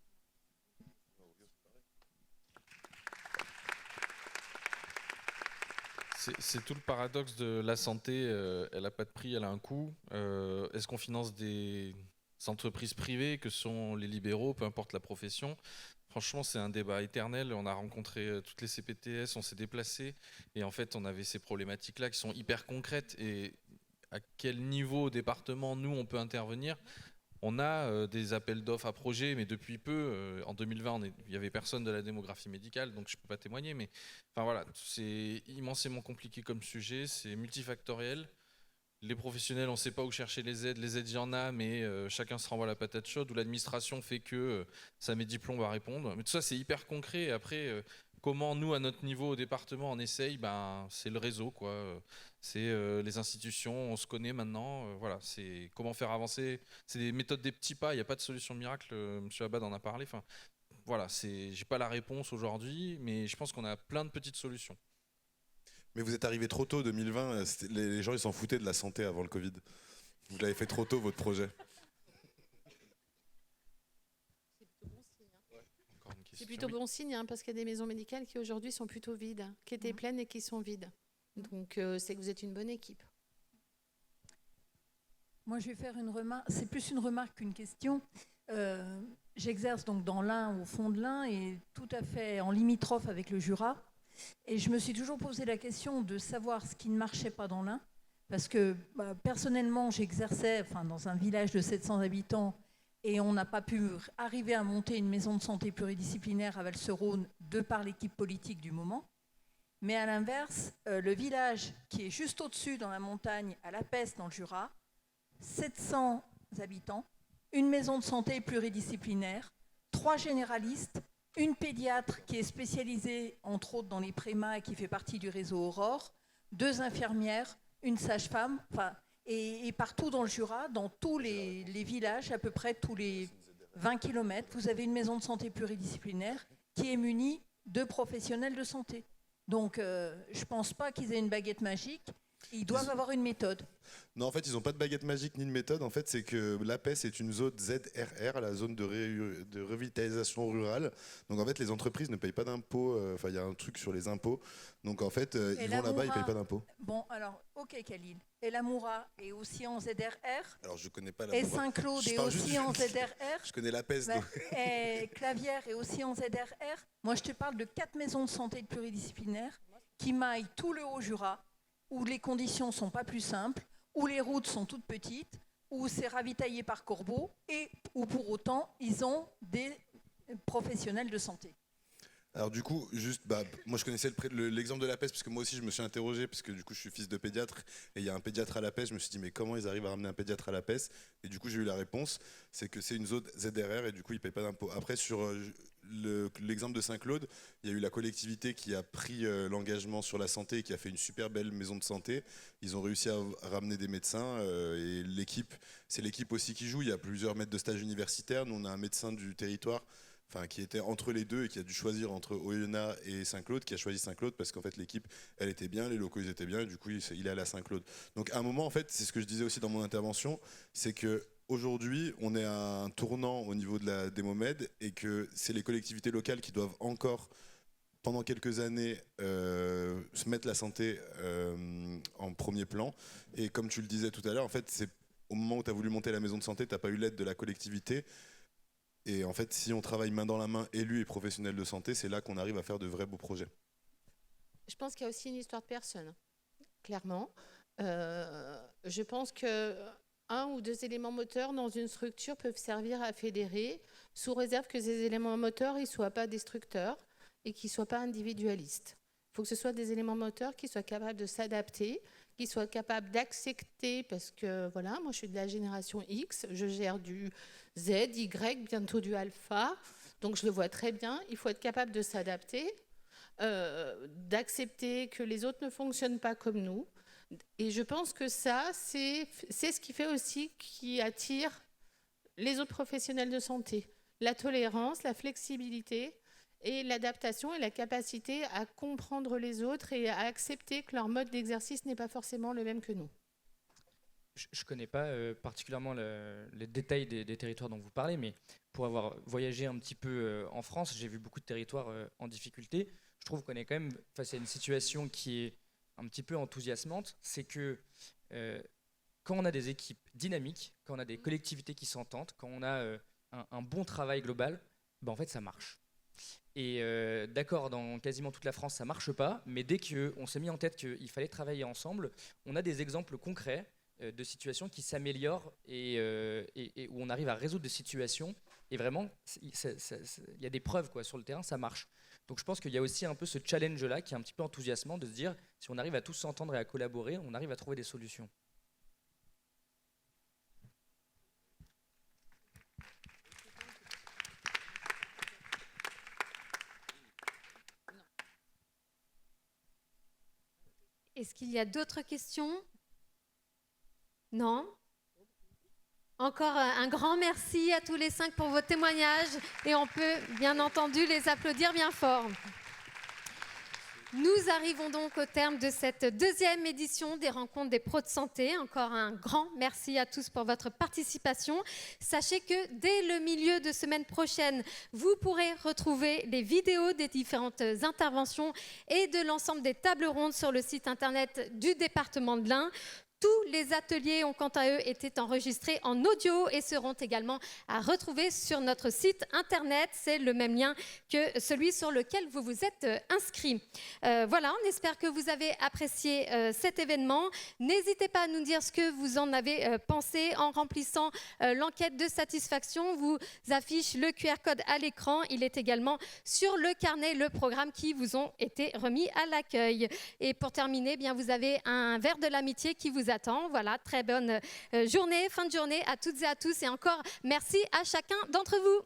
C'est tout le paradoxe de la santé. Elle n'a pas de prix, elle a un coût. Est-ce qu'on finance des entreprises privées que sont les libéraux, peu importe la profession? Franchement, c'est un débat éternel. On a rencontré toutes les CPTS, on s'est déplacé. Et en fait, on avait ces problématiques-là qui sont hyper concrètes. Et à quel niveau au département, nous, on peut intervenir? On a des appels d'offres à projets, mais depuis peu, en 2020, il n'y avait personne de la démographie médicale, donc je ne peux pas témoigner. Mais enfin, voilà, c'est immensément compliqué comme sujet, c'est multifactoriel. Les professionnels, on ne sait pas où chercher les aides. Les aides, il y en a, mais chacun se renvoie la patate chaude, ou l'administration fait que ça met 10 plombs à répondre. Mais tout ça, c'est hyper concret. Et après, comment nous, à notre niveau, au département, on essaye, c'est le réseau, quoi. C'est les institutions, on se connaît maintenant. Voilà, c'est comment faire avancer. C'est des méthodes des petits pas, il n'y a pas de solution miracle. Monsieur Abad en a parlé. Enfin, voilà, j'ai pas la réponse aujourd'hui, mais je pense qu'on a plein de petites solutions. Mais vous êtes arrivé trop tôt, 2020. Les gens, ils s'en foutaient de la santé avant le Covid. Vous l'avez fait trop tôt, votre projet. C'est plutôt bon signe, parce qu'il y a des maisons médicales qui aujourd'hui sont plutôt vides, qui étaient pleines et qui sont vides. Donc c'est que vous êtes une bonne équipe. Moi, je vais faire une remarque. C'est plus une remarque qu'une question. J'exerce donc dans l'Ain, au fond de l'Ain, et tout à fait en limitrophe avec le Jura. Et je me suis toujours posé la question de savoir ce qui ne marchait pas dans l'Ain, parce que personnellement, j'exerçais dans un village de 700 habitants, et on n'a pas pu arriver à monter une maison de santé pluridisciplinaire à Val-sur-Rhône de par l'équipe politique du moment. Mais à l'inverse, le village qui est juste au-dessus dans la montagne, à La Peste, dans le Jura, 700 habitants, une maison de santé pluridisciplinaire, 3 généralistes, une pédiatre qui est spécialisée, entre autres, dans les prémas et qui fait partie du réseau Aurore, 2 infirmières, une sage-femme, et partout dans le Jura, dans tous les villages, à peu près tous les 20 km, vous avez une maison de santé pluridisciplinaire qui est munie de professionnels de santé. Donc, je ne pense pas qu'ils aient une baguette magique. Ils doivent avoir une méthode. Non, en fait, ils n'ont pas de baguette magique ni de méthode. En fait, c'est que l'APES est une zone ZRR, la zone de revitalisation rurale. Donc, en fait, les entreprises ne payent pas d'impôts. Enfin, il y a un truc sur les impôts. Donc, en fait, ils vont là-bas, ils ne payent pas d'impôts. Bon, alors, ok, Khalil. Et la Moura est aussi en ZRR. Alors, je ne connais pas la Et Saint-Claude est aussi en ZRR. Je connais l'APES. Et Clavière est aussi en ZRR. Moi, je te parle de 4 maisons de santé pluridisciplinaires qui maillent tout le Haut-Jura, où les conditions ne sont pas plus simples, où les routes sont toutes petites, où c'est ravitaillé par corbeau, et où pour autant, ils ont des professionnels de santé. Alors du coup, juste, moi je connaissais l'exemple de l'APES parce que moi aussi je me suis interrogé parce que du coup je suis fils de pédiatre et il y a un pédiatre à l'APES. Je me suis dit mais comment ils arrivent à ramener un pédiatre à l'APES? Et du coup j'ai eu la réponse, c'est que c'est une zone ZRR et du coup ils ne payent pas d'impôts. Après sur l'exemple de Saint-Claude, il y a eu la collectivité qui a pris l'engagement sur la santé et qui a fait une super belle maison de santé. Ils ont réussi à ramener des médecins et c'est l'équipe aussi qui joue. Il y a plusieurs maîtres de stage universitaires. Nous on a un médecin du territoire qui était entre les deux et qui a dû choisir entre Oyonnax et Saint-Claude, qui a choisi Saint-Claude parce qu'en fait l'équipe elle était bien, les locaux ils étaient bien et du coup il est allé à Saint-Claude. Donc à un moment en fait, c'est ce que je disais aussi dans mon intervention, c'est que aujourd'hui on est à un tournant au niveau de la Démomed et que c'est les collectivités locales qui doivent encore pendant quelques années se mettre la santé en premier plan. Et comme tu le disais tout à l'heure, en fait c'est au moment où tu as voulu monter la maison de santé, tu n'as pas eu l'aide de la collectivité. Et en fait, si on travaille main dans la main, élus et professionnels de santé, c'est là qu'on arrive à faire de vrais beaux projets. Je pense qu'il y a aussi une histoire de personne, clairement. Je pense que 1 ou 2 éléments moteurs dans une structure peuvent servir à fédérer, sous réserve que ces éléments moteurs ne soient pas destructeurs et qu'ils ne soient pas individualistes. Il faut que ce soit des éléments moteurs qui soient capables de s'adapter, qui soient capables d'accepter, parce que voilà, moi je suis de la génération X, je gère du Z, Y, bientôt du alpha, donc je le vois très bien, il faut être capable de s'adapter. d'accepter que les autres ne fonctionnent pas comme nous. Et je pense que ça, c'est ce qui fait aussi qui attire les autres professionnels de santé. La tolérance, la flexibilité et l'adaptation et la capacité à comprendre les autres et à accepter que leur mode d'exercice n'est pas forcément le même que nous. Je ne connais pas particulièrement les détails des territoires dont vous parlez, mais pour avoir voyagé un petit peu en France, j'ai vu beaucoup de territoires en difficulté. Je trouve qu'on est quand même face à une situation qui est un petit peu enthousiasmante. C'est que quand on a des équipes dynamiques, quand on a des collectivités qui s'entendent, quand on a un bon travail global, ben en fait ça marche. Et d'accord, dans quasiment toute la France, ça ne marche pas, mais dès qu'on s'est mis en tête qu'il fallait travailler ensemble, on a des exemples concrets de situations qui s'améliorent et où on arrive à résoudre des situations. Et vraiment, il y a des preuves quoi, sur le terrain, ça marche. Donc je pense qu'il y a aussi un peu ce challenge-là qui est un petit peu enthousiasmant de se dire, si on arrive à tous s'entendre et à collaborer, on arrive à trouver des solutions. Est-ce qu'il y a d'autres questions? Non? Encore un grand merci à tous les 5 pour vos témoignages et on peut bien entendu les applaudir bien fort. Nous arrivons donc au terme de cette 2e édition des Rencontres des pros de santé. Encore un grand merci à tous pour votre participation. Sachez que dès le milieu de semaine prochaine, vous pourrez retrouver les vidéos des différentes interventions et de l'ensemble des tables rondes sur le site internet du département de l'Ain. Tous les ateliers ont quant à eux été enregistrés en audio et seront également à retrouver sur notre site internet. C'est le même lien que celui sur lequel vous vous êtes inscrit. Voilà, on espère que vous avez apprécié cet événement. N'hésitez pas à nous dire ce que vous en avez pensé en remplissant l'enquête de satisfaction. Vous affiche le QR code à l'écran. Il est également sur le carnet, le programme qui vous ont été remis à l'accueil. Et pour terminer, bien, vous avez un verre de l'amitié qui vous attend. Voilà, très bonne journée, fin de journée à toutes et à tous. Et encore, merci à chacun d'entre vous.